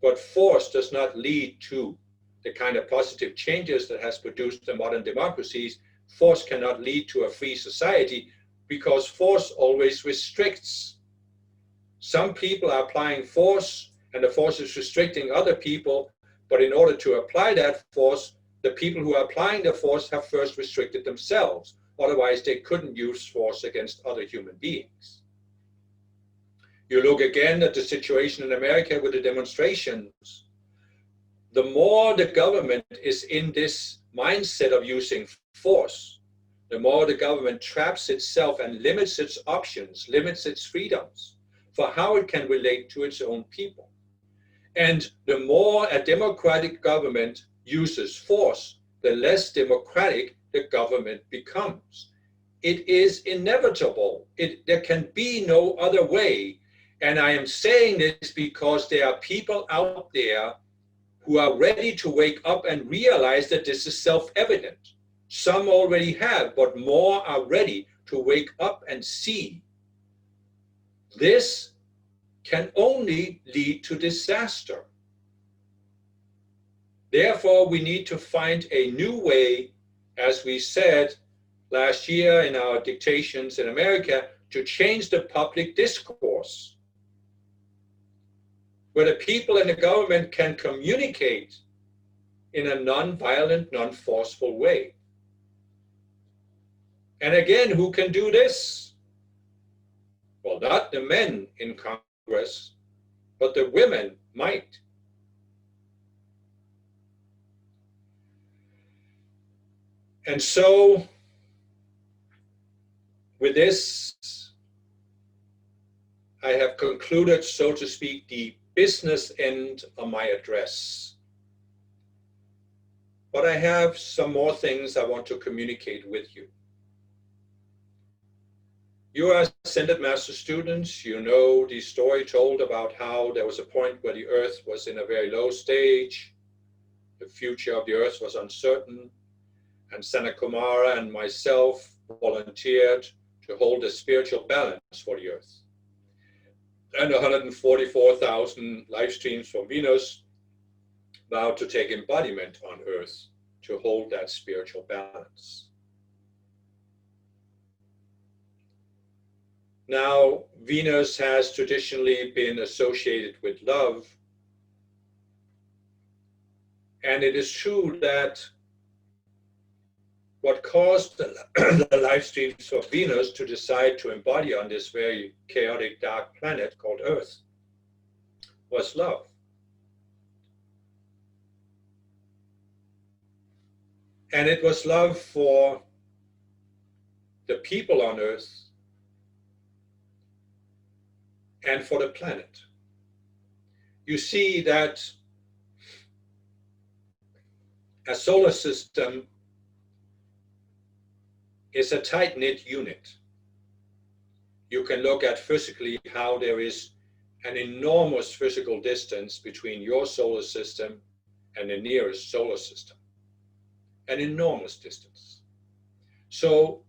but force does not lead to the kind of positive changes that has produced the modern democracies. Force cannot lead to a free society because force always restricts. Some people are applying force and the force is restricting other people, but in order to apply that force, the people who are applying the force have first restricted themselves. Otherwise, they couldn't use force against other human beings. You look again at the situation in America with the demonstrations. The more the government is in this mindset of using force, the more the government traps itself and limits its options, limits its freedoms for how it can relate to its own people. And the more a democratic government uses force, the less democratic the government becomes. It is inevitable. There can be no other way. And I am saying this because there are people out there who are ready to wake up and realize that this is self-evident. Some already have, but more are ready to wake up and see. This can only lead to disaster. Therefore, we need to find a new way, as we said last year in our dictations in America, to change the public discourse, where the people and the government can communicate in a non-violent, non-forceful way. And again, who can do this? Well, not the men in Congress, but the women might. And so, with this, I have concluded, so to speak, the business end of my address. But I have some more things I want to communicate with you. You are Ascended Master students. You know the story told about how there was a point where the Earth was in a very low stage. The future of the Earth was uncertain. And Sanakumara and myself volunteered to hold a spiritual balance for the Earth. And 144,000 live streams from Venus vowed to take embodiment on Earth to hold that spiritual balance. Now, Venus has traditionally been associated with love. And it is true that what caused the live streams of Venus to decide to embody on this very chaotic dark planet called Earth was love. And it was love for the people on Earth and for the planet. You see that a solar system is a tight-knit unit. You can look at physically how there is an enormous physical distance between your solar system and the nearest solar system. An enormous distance. So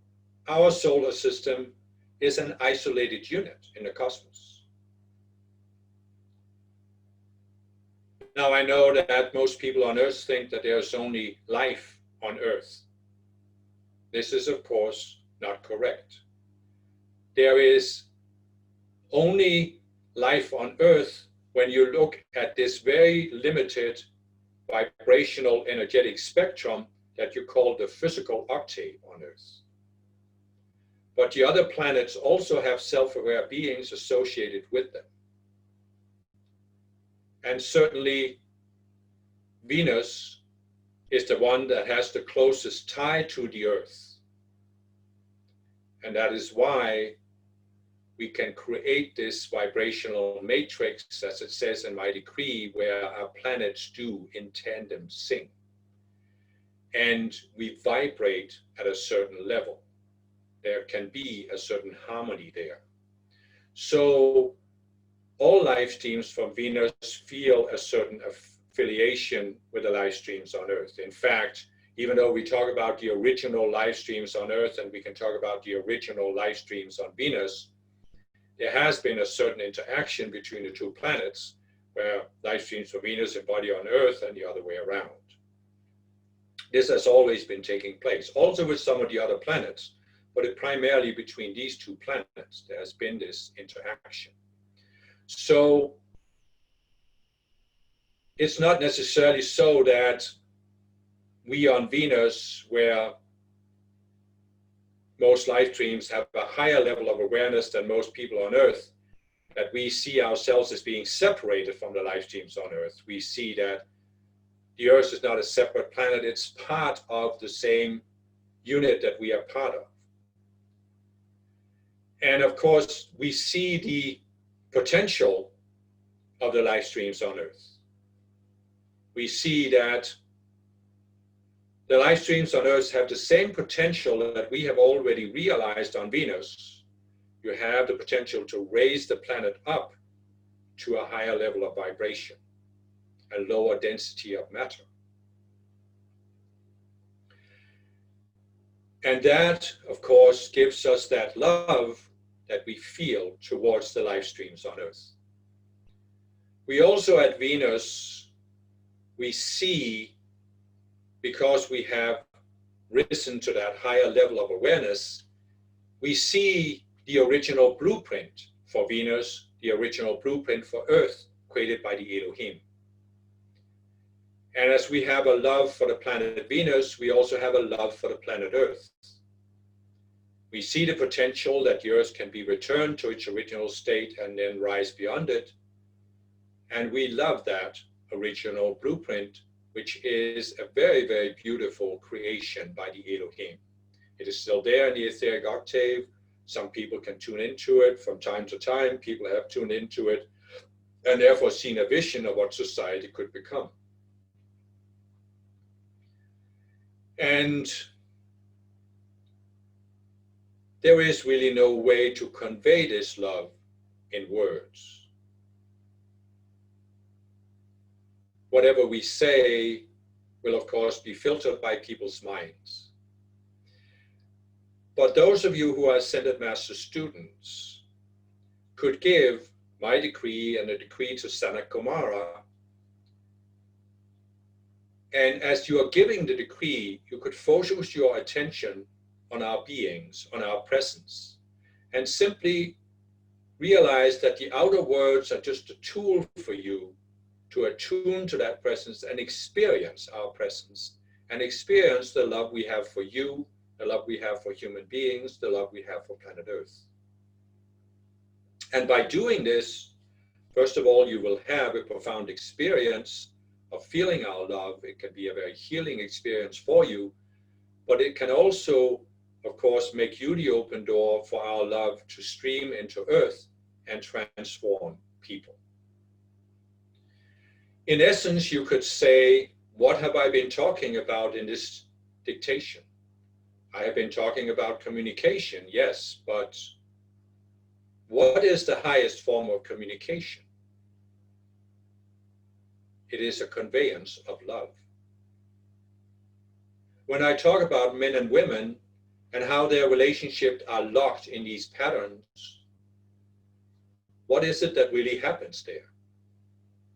our solar system is an isolated unit in the cosmos. Now I know that most people on Earth think that there's only life on Earth. This is, of course, not correct. There is only life on Earth when you look at this very limited vibrational energetic spectrum that you call the physical octave on Earth. But the other planets also have self-aware beings associated with them. And certainly Venus is the one that has the closest tie to the Earth. And that is why we can create this vibrational matrix, as it says in my decree, where our planets do in tandem sync. And we vibrate at a certain level. There can be a certain harmony there. So all live streams from Venus feel a certain affiliation with the live streams on Earth. In fact, even though we talk about the original live streams on Earth and we can talk about the original live streams on Venus, there has been a certain interaction between the two planets where live streams from Venus embody on Earth and the other way around. This has always been taking place, also with some of the other planets, but it primarily between these two planets, there has been this interaction. So it's not necessarily so that we on Venus, where most live streams have a higher level of awareness than most people on Earth, that we see ourselves as being separated from the live streams on Earth. We see that the Earth is not a separate planet, it's part of the same unit that we are part of. And of course, we see the potential of the live streams on Earth. We see that the live streams on Earth have the same potential that we have already realized on Venus. You have the potential to raise the planet up to a higher level of vibration, a lower density of matter. And that, of course, gives us that love that we feel towards the live streams on Earth. We also at Venus, we see, because we have risen to that higher level of awareness, we see the original blueprint for Venus, the original blueprint for Earth, created by the Elohim. And as we have a love for the planet Venus, we also have a love for the planet Earth. We see the potential that the Earth can be returned to its original state and then rise beyond it. And we love that original blueprint, which is a very, very beautiful creation by the Elohim. It is still there in the etheric octave. Some people can tune into it from time to time. People have tuned into it and therefore seen a vision of what society could become. And there is really no way to convey this love in words. Whatever we say will, of course, be filtered by people's minds. But those of you who are Ascended Master students could give my decree and a decree to Sanat Kumara. And as you are giving the decree, you could focus your attention on our beings, on our presence, and simply realize that the outer words are just a tool for you to attune to that presence and experience our presence and experience the love we have for you, the love we have for human beings, the love we have for planet Earth. And by doing this, first of all, you will have a profound experience of feeling our love. It can be a very healing experience for you, but it can also, of course, make you the open door for our love to stream into earth and transform people. In essence, you could say, what have I been talking about in this dictation? I have been talking about communication, yes, but what is the highest form of communication? It is a conveyance of love. When I talk about men and women and how their relationships are locked in these patterns, what is it that really happens there?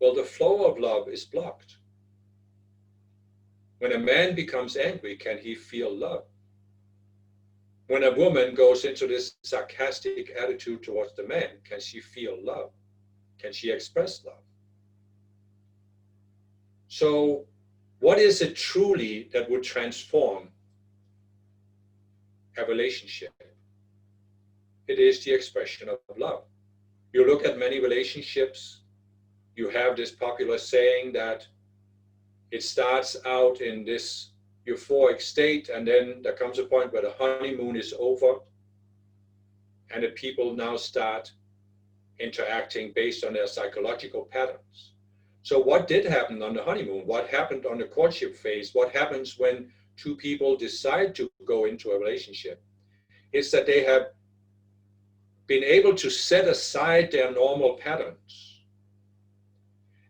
Well, the flow of love is blocked. When a man becomes angry, can he feel love? When a woman goes into this sarcastic attitude towards the man, can she feel love? Can she express love? So, what is it truly that would transform a relationship? It is the expression of love. You look at many relationships, you have this popular saying that it starts out in this euphoric state, and then there comes a point where the honeymoon is over, and the people now start interacting based on their psychological patterns. So what did happen on the honeymoon? What happened on the courtship phase? What happens when two people decide to go into a relationship? It's that they have been able to set aside their normal patterns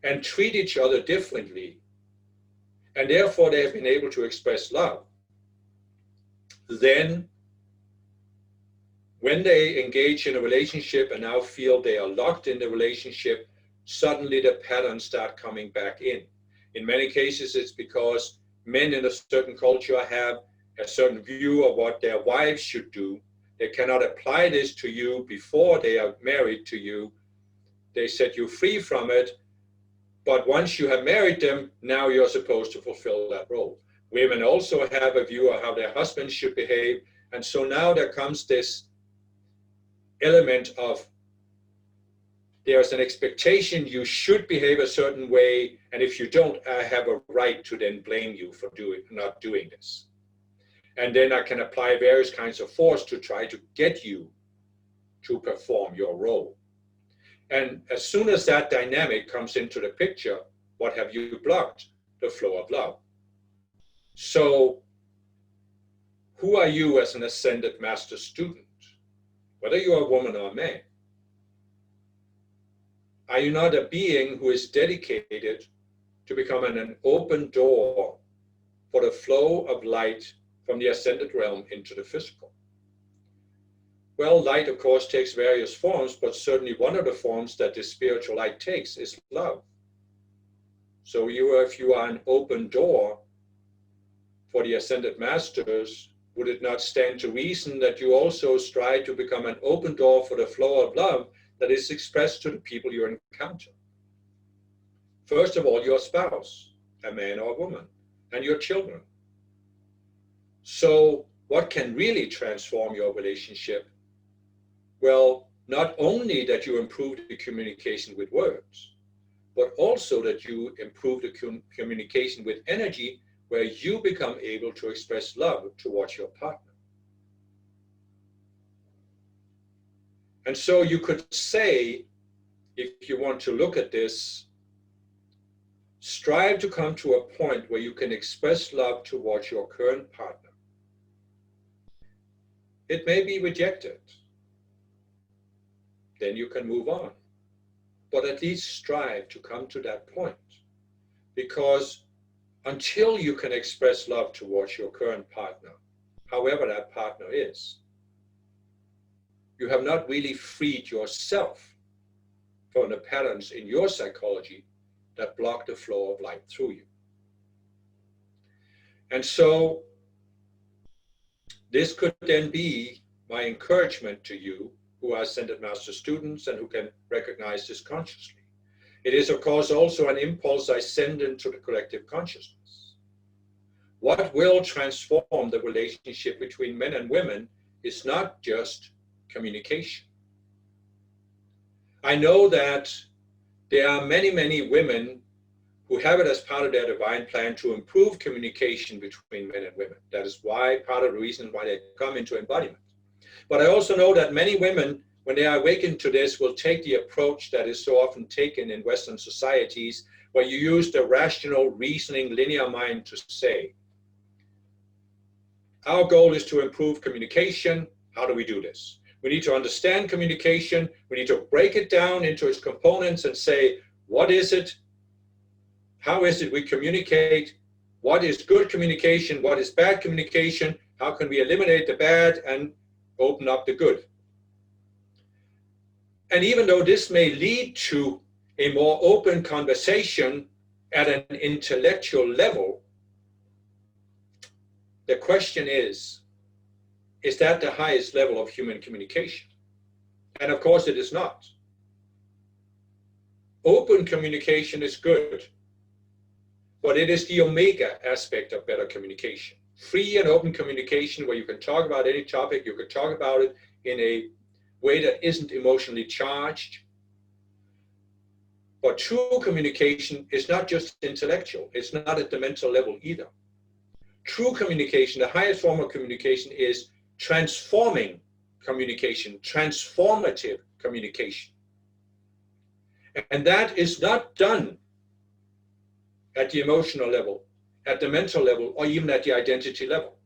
and treat each other differently, and therefore they have been able to express love. Then, when they engage in a relationship and now feel they are locked in the relationship, suddenly the patterns start coming back in. In many cases, it's because men in a certain culture have a certain view of what their wives should do. They cannot apply this to you before they are married to you. They set you free from it, but once you have married them, now you're supposed to fulfill that role. Women also have a view of how their husbands should behave, and so now there comes this element of there's an expectation you should behave a certain way, and if you don't, I have a right to then blame you for not doing this. And then I can apply various kinds of force to try to get you to perform your role. And as soon as that dynamic comes into the picture, what have you blocked? The flow of love. So who are you as an ascended master student? Whether you're a woman or a man, are you not a being who is dedicated to becoming an open door for the flow of light from the ascended realm into the physical? Well, light, of course, takes various forms, but certainly one of the forms that this spiritual light takes is love. So if you are an open door for the ascended masters, would it not stand to reason that you also strive to become an open door for the flow of love that is expressed to the people you encounter? First of all, your spouse, a man or a woman, and your children. So what can really transform your relationship? Well, not only that you improve the communication with words, but also that you improve the communication with energy, where you become able to express love towards your partner. And so you could say, if you want to look at this, strive to come to a point where you can express love towards your current partner. It may be rejected. Then you can move on. But at least strive to come to that point. Because until you can express love towards your current partner, however that partner is, you have not really freed yourself from the patterns in your psychology that block the flow of light through you. And so this could then be my encouragement to you who are Ascended Master students and who can recognize this consciously. It is, of course, also an impulse I send into the collective consciousness. What will transform the relationship between men and women is not just communication. I know that there are many, many women who have it as part of their divine plan to improve communication between men and women. That is why, part of the reason why they come into embodiment. But I also know that many women, when they are awakened to this, will take the approach that is so often taken in Western societies, where you use the rational, reasoning, linear mind to say, our goal is to improve communication. How do we do this? We need to understand communication. We need to break it down into its components and say, what is it? How is it we communicate? What is good communication? What is bad communication? How can we eliminate the bad and open up the good? And even though this may lead to a more open conversation at an intellectual level, the question is that the highest level of human communication? And of course it is not. Open communication is good, but it is the omega aspect of better communication. Free and open communication where you can talk about any topic, you can talk about it in a way that isn't emotionally charged. But true communication is not just intellectual, it's not at the mental level either. True communication, the highest form of communication, is transforming communication, transformative communication. And that is not done at the emotional level, at the mental level, or even at the identity level.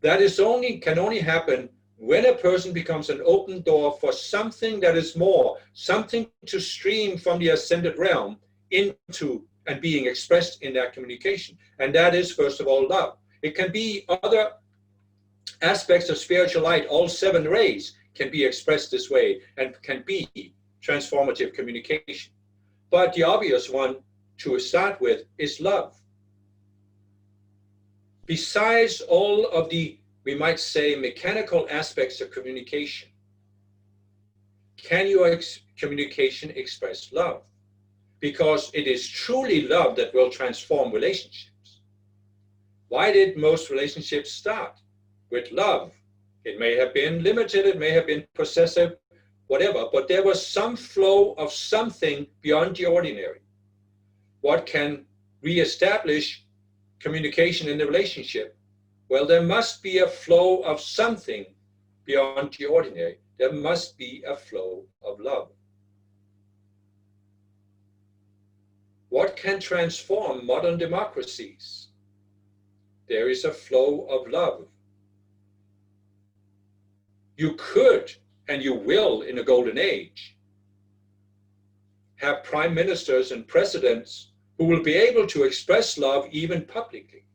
That is can only happen when a person becomes an open door for something that is more, something to stream from the ascended realm into and being expressed in that communication. And that is, first of all, love. It can be other aspects of spiritual light. All 7 rays can be expressed this way and can be transformative communication. But the obvious one to start with is love. Besides all of the, we might say, mechanical aspects of communication, can your communication express love? Because it is truly love that will transform relationships. Why did most relationships start with love? It may have been limited, it may have been possessive, whatever, but there was some flow of something beyond the ordinary. What can reestablish communication in the relationship? Well, there must be a flow of something beyond the ordinary. There must be a flow of love. What can transform modern democracies? There is a flow of love. You could, and you will in a golden age, have prime ministers and presidents who will be able to express love even publicly.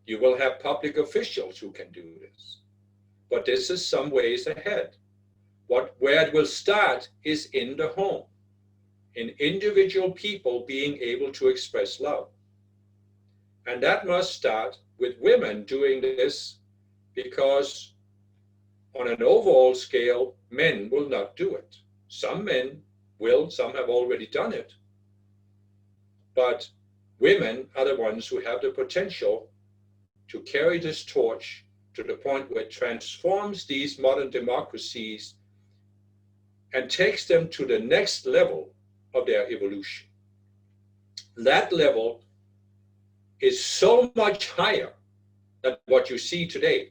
You will have public officials who can do this. But this is some ways ahead. Where it will start is in the home, in individual people being able to express love. And that must start with women doing this, because on an overall scale, men will not do it. Some men will, some have already done it. But women are the ones who have the potential to carry this torch to the point where it transforms these modern democracies and takes them to the next level of their evolution. That level is so much higher than what you see today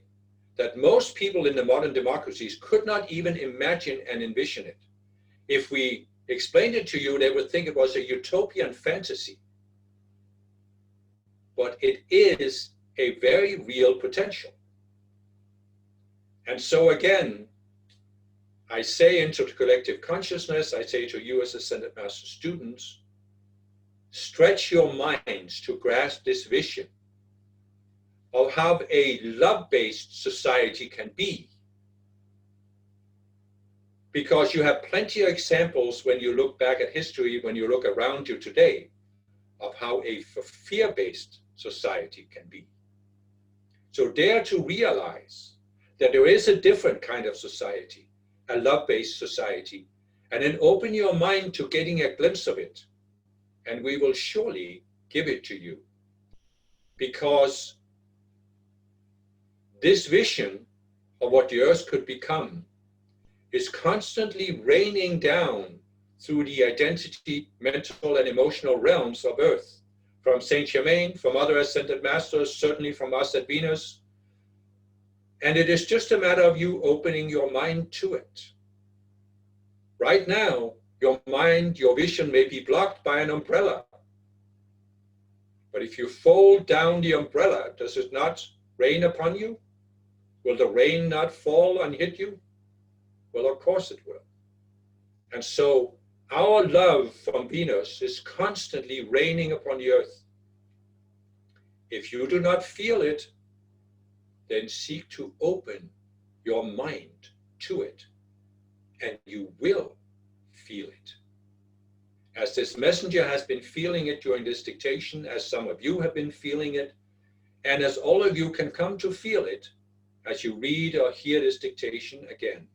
that most people in the modern democracies could not even imagine and envision it. If we explained it to you, they would think it was a utopian fantasy. But it is a very real potential. And so again, I say into the collective consciousness, I say to you as Ascended Master students, stretch your minds to grasp this vision of how a love-based society can be. Because you have plenty of examples when you look back at history, when you look around you today, of how a fear-based society can be. So dare to realize that there is a different kind of society, a love-based society, and then open your mind to getting a glimpse of it, and we will surely give it to you. Because this vision of what the earth could become is constantly raining down through the identity, mental, and emotional realms of Earth, from Saint Germain, from other ascended masters, certainly from us at Venus. And it is just a matter of you opening your mind to it. Right now, your mind, your vision may be blocked by an umbrella. But if you fold down the umbrella, does it not rain upon you? Will the rain not fall and hit you? Well, of course it will. And so our love from Venus is constantly raining upon the earth. If you do not feel it, then seek to open your mind to it, and you will feel it. As this messenger has been feeling it during this dictation, as some of you have been feeling it, and as all of you can come to feel it as you read or hear this dictation again.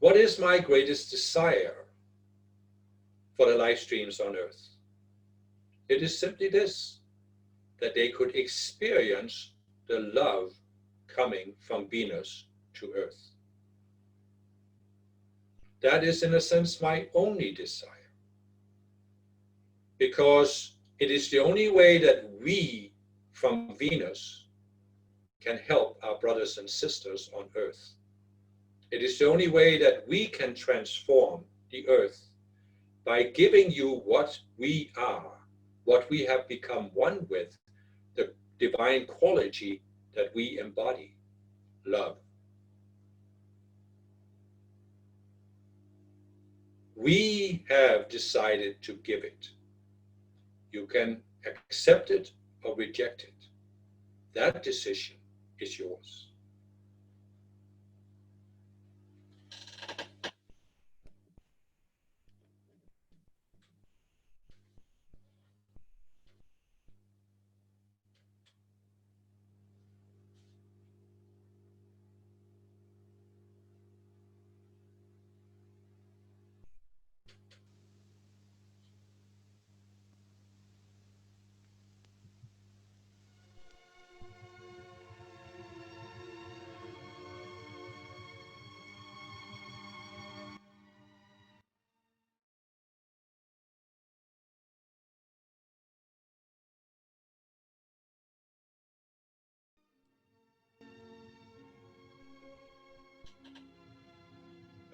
What is my greatest desire for the live streams on Earth? It is simply this, that they could experience the love coming from Venus to Earth. That is, in a sense, my only desire. Because it is the only way that we from Venus can help our brothers and sisters on Earth. It is the only way that we can transform the Earth by giving you what we are, what we have become one with, the divine quality that we embody, love. We have decided to give it. You can accept it or reject it. That decision is yours.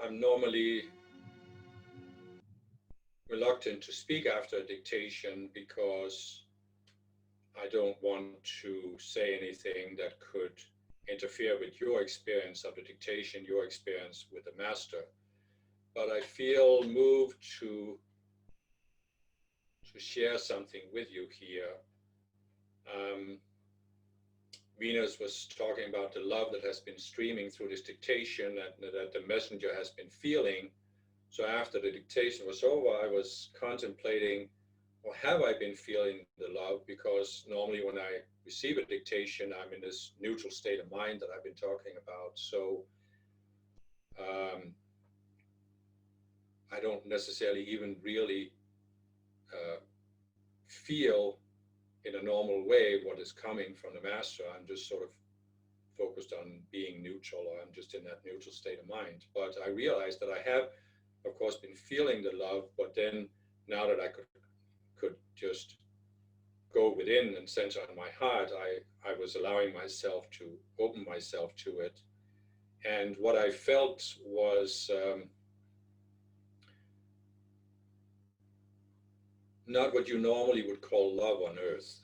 I'm normally reluctant to speak after a dictation because I don't want to say anything that could interfere with your experience of the dictation, your experience with the master. But I feel moved to share something with you here. Venus was talking about the love that has been streaming through this dictation and that the messenger has been feeling. So after the dictation was over, I was contemplating, or have I been feeling the love? Because normally when I receive a dictation, I'm in this neutral state of mind that I've been talking about. So I don't necessarily even really feel in a normal way what is coming from the master. I'm just sort of focused on being neutral, or I'm just in that neutral state of mind. But I realized that I have, of course, been feeling the love, but then now that I could just go within and center on my heart, I was allowing myself to open myself to it. And what I felt was not what you normally would call love on earth.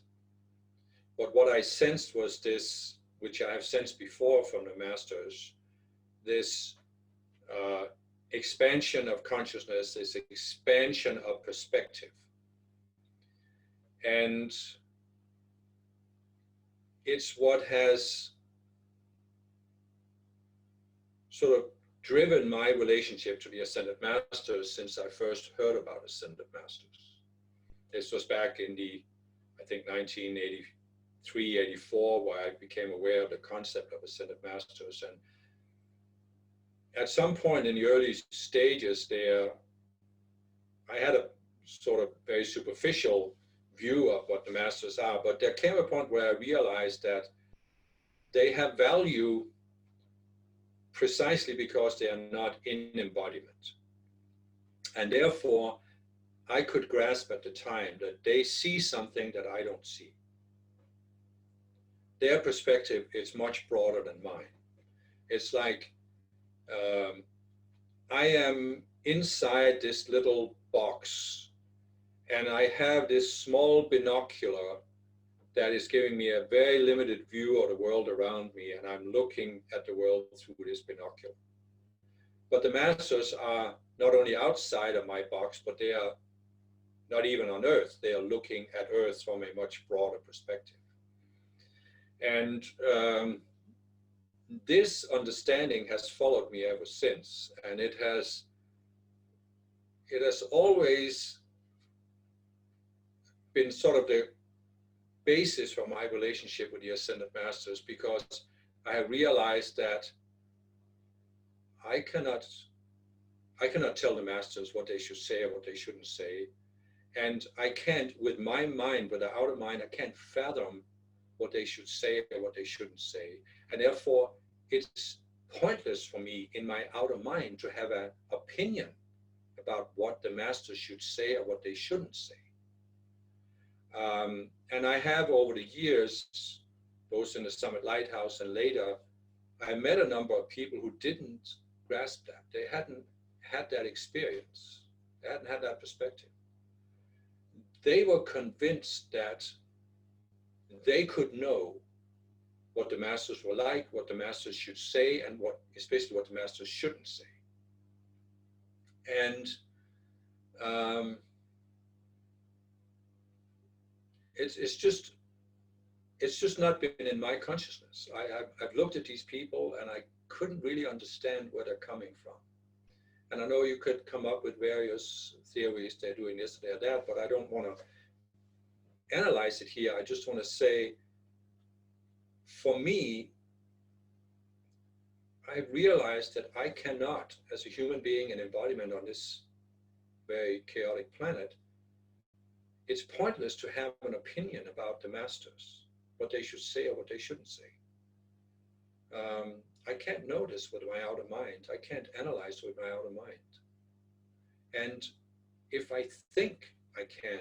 But what I sensed was this, which I have sensed before from the masters, this expansion of consciousness, this expansion of perspective. And it's what has sort of driven my relationship to the Ascended Masters since I first heard about Ascended Masters. This was back in the, I think, 1983, 84, where I became aware of the concept of Ascended Masters. And at some point in the early stages there, I had a sort of very superficial view of what the masters are, but there came a point where I realized that they have value precisely because they are not in embodiment. And therefore, I could grasp at the time that they see something that I don't see. Their perspective is much broader than mine. It's like I am inside this little box, and I have this small binocular that is giving me a very limited view of the world around me, and I'm looking at the world through this binocular. But the masters are not only outside of my box, but they are not even on Earth. They are looking at Earth from a much broader perspective. And this understanding has followed me ever since, and it has always been sort of the basis for my relationship with the Ascended Masters, because I have realized that I cannot tell the Masters what they should say or what they shouldn't say. And I can't, with my mind, with the outer mind, I can't fathom what they should say or what they shouldn't say. And therefore, it's pointless for me in my outer mind to have an opinion about what the Masters should say or what they shouldn't say. And I have, over the years, both in the Summit Lighthouse and later, I met a number of people who didn't grasp that. They hadn't had that experience. They hadn't had that perspective. They were convinced that they could know what the Masters were like, what the Masters should say, and especially what the Masters shouldn't say. And it's just not been in my consciousness. I've looked at these people and I couldn't really understand where they're coming from. And I know you could come up with various theories, they're doing this, they're that, but I don't want to analyze it here. I just want to say, for me, I realized that I cannot, as a human being, an embodiment on this very chaotic planet, it's pointless to have an opinion about the Masters, what they should say or what they shouldn't say. I can't know this with my outer mind. I can't analyze with my outer mind. And if I think I can,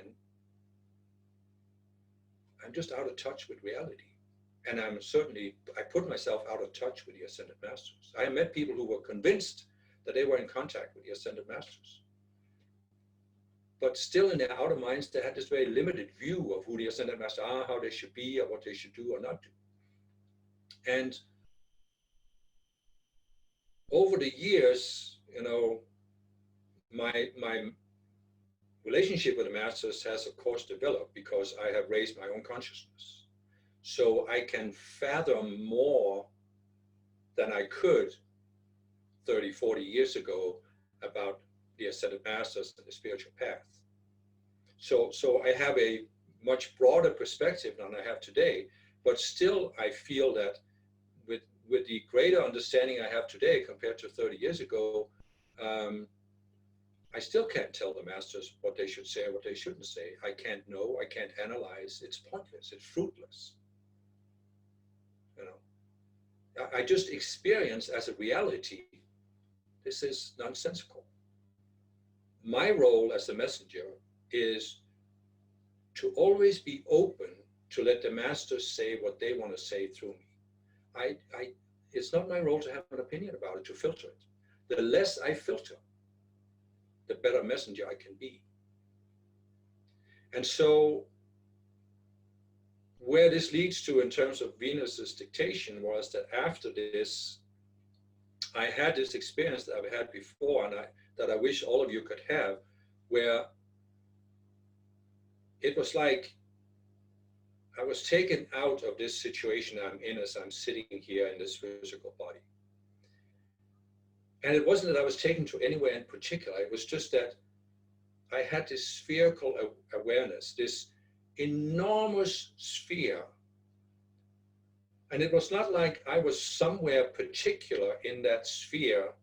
I'm just out of touch with reality. And I put myself out of touch with the Ascended Masters. I met people who were convinced that they were in contact with the Ascended Masters. But still in their outer minds, they had this very limited view of who the Ascended Masters are, how they should be, or what they should do or not do. And over the years, my relationship with the Masters has, of course, developed because I have raised my own consciousness. So I can fathom more than I could 30, 40 years ago about the Ascended Masters and the spiritual path. So I have a much broader perspective than I have today, but still I feel that with the greater understanding I have today compared to 30 years ago, I still can't tell the Masters what they should say or what they shouldn't say. I can't know, I can't analyze, it's pointless, it's fruitless. I just experience as a reality, this is nonsensical. My role as a messenger is to always be open to let the Masters say what they want to say through me. It's not my role to have an opinion about it, to filter it. The less I filter, the better messenger I can be. And so where this leads to in terms of Venus's dictation was that after this, I had this experience that I've had before and that I wish all of you could have, where it was like I was taken out of this situation I'm in as I'm sitting here in this physical body. And it wasn't that I was taken to anywhere in particular, it was just that I had this spherical awareness, this enormous sphere. And it was not like I was somewhere particular in that sphere,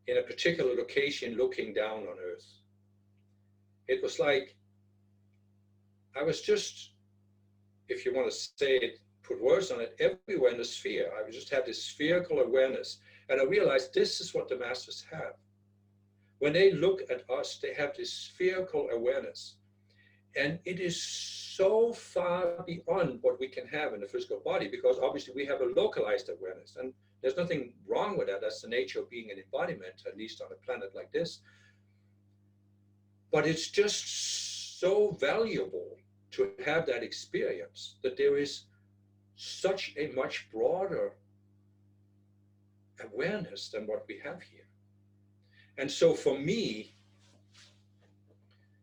in a particular location looking down on Earth. It was like I was just, if you want to say it, put words on it, everywhere in the sphere. I just had this spherical awareness. And I realized this is what the masters have. When they look at us, they have this spherical awareness. And it is so far beyond what we can have in the physical body, because obviously we have a localized awareness. And there's nothing wrong with that. That's the nature of being an embodiment, at least on a planet like this. But it's just so valuable to have that experience, that there is such a much broader awareness than what we have here. And so for me,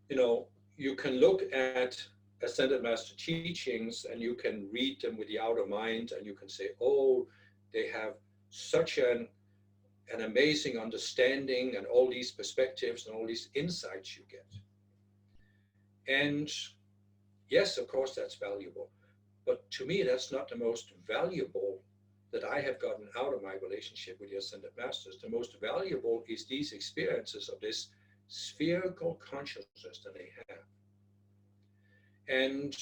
you can look at Ascended Master teachings and you can read them with the outer mind, and you can say, oh, they have such an amazing understanding and all these perspectives and all these insights you get. And yes, of course, that's valuable. But to me, that's not the most valuable that I have gotten out of my relationship with the Ascended Masters. The most valuable is these experiences of this spherical consciousness that they have. And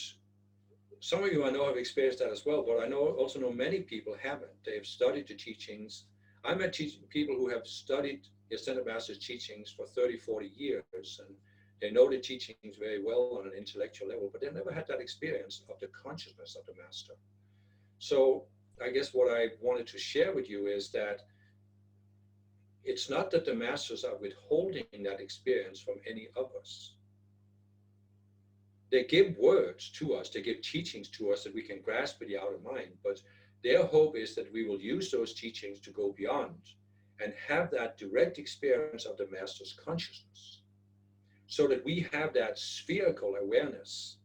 some of you I know have experienced that as well, but I also know many people haven't. They have studied the teachings. I met people who have studied the Ascended Masters teachings for 30, 40 years, and they know the teachings very well on an intellectual level, but they never had that experience of the consciousness of the Master. So I guess what I wanted to share with you is that it's not that the Masters are withholding that experience from any of us. They give words to us, they give teachings to us that we can grasp with the outer mind, but their hope is that we will use those teachings to go beyond and have that direct experience of the Master's consciousness, so that we have that spherical awareness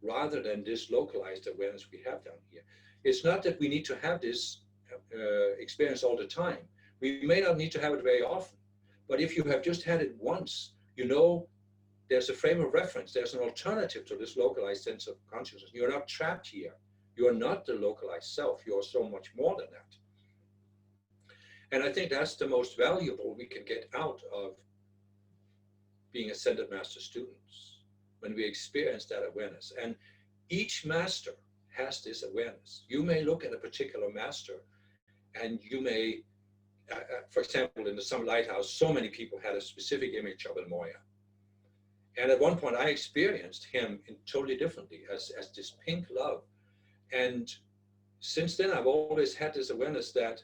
rather than this localized awareness we have down here. It's not that we need to have this experience all the time. We may not need to have it very often, but if you have just had it once, there's a frame of reference. There's an alternative to this localized sense of consciousness. You're not trapped here. You are not the localized self. You are so much more than that. And I think that's the most valuable we can get out of being Ascended Master students, when we experience that awareness. And each master has this awareness. You may look at a particular master and you may, for example, in the Some Lighthouse, so many people had a specific image of El Moya. And at one point I experienced him totally differently as this pink love. And since then I've always had this awareness that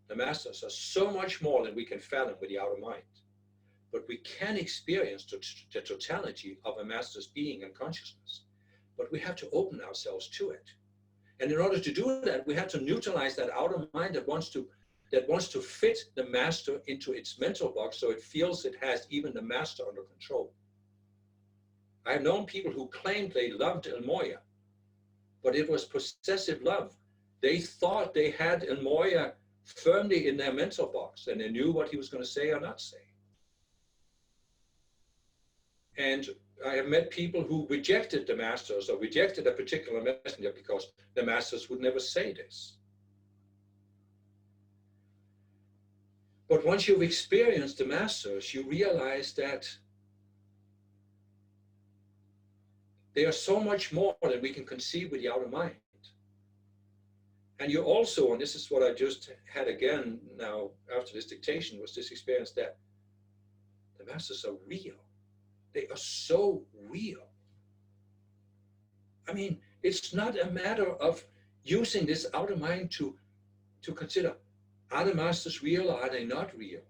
the masters are so much more than we can fathom with the outer mind. But we can experience the totality of a master's being and consciousness. But we have to open ourselves to it. And in order to do that, we have to neutralize that outer mind that wants to fit the master into its mental box, so it feels it has even the master under control. I have known people who claimed they loved El Moya, but it was possessive love. They thought they had El Moya firmly in their mental box, and they knew what he was going to say or not say. And I have met people who rejected the masters or rejected a particular messenger because the masters would never say this. But once you've experienced the masters, you realize that they are so much more than we can conceive with the outer mind. And you also, and this is what I just had again now after this dictation, was this experience that the masters are real. They are so real. I mean, it's not a matter of using this outer mind to consider, are the masters real or are they not real?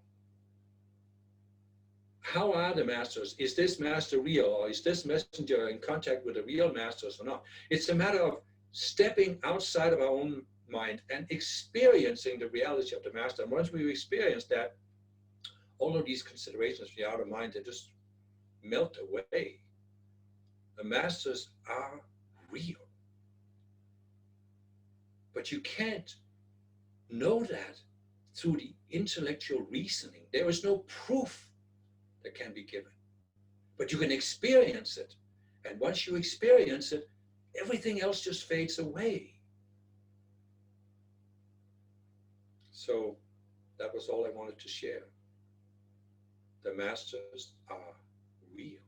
How are the masters? Is this master real, or is this messenger in contact with the real masters or not? It's a matter of stepping outside of our own mind and experiencing the reality of the master. And once we experience that, all of these considerations of the outer mind, they just melt away. The masters are real. But you can't know that through the intellectual reasoning. There is no proof that can be given. But you can experience it. And once you experience it, everything else just fades away. So that was all I wanted to share. The masters are real.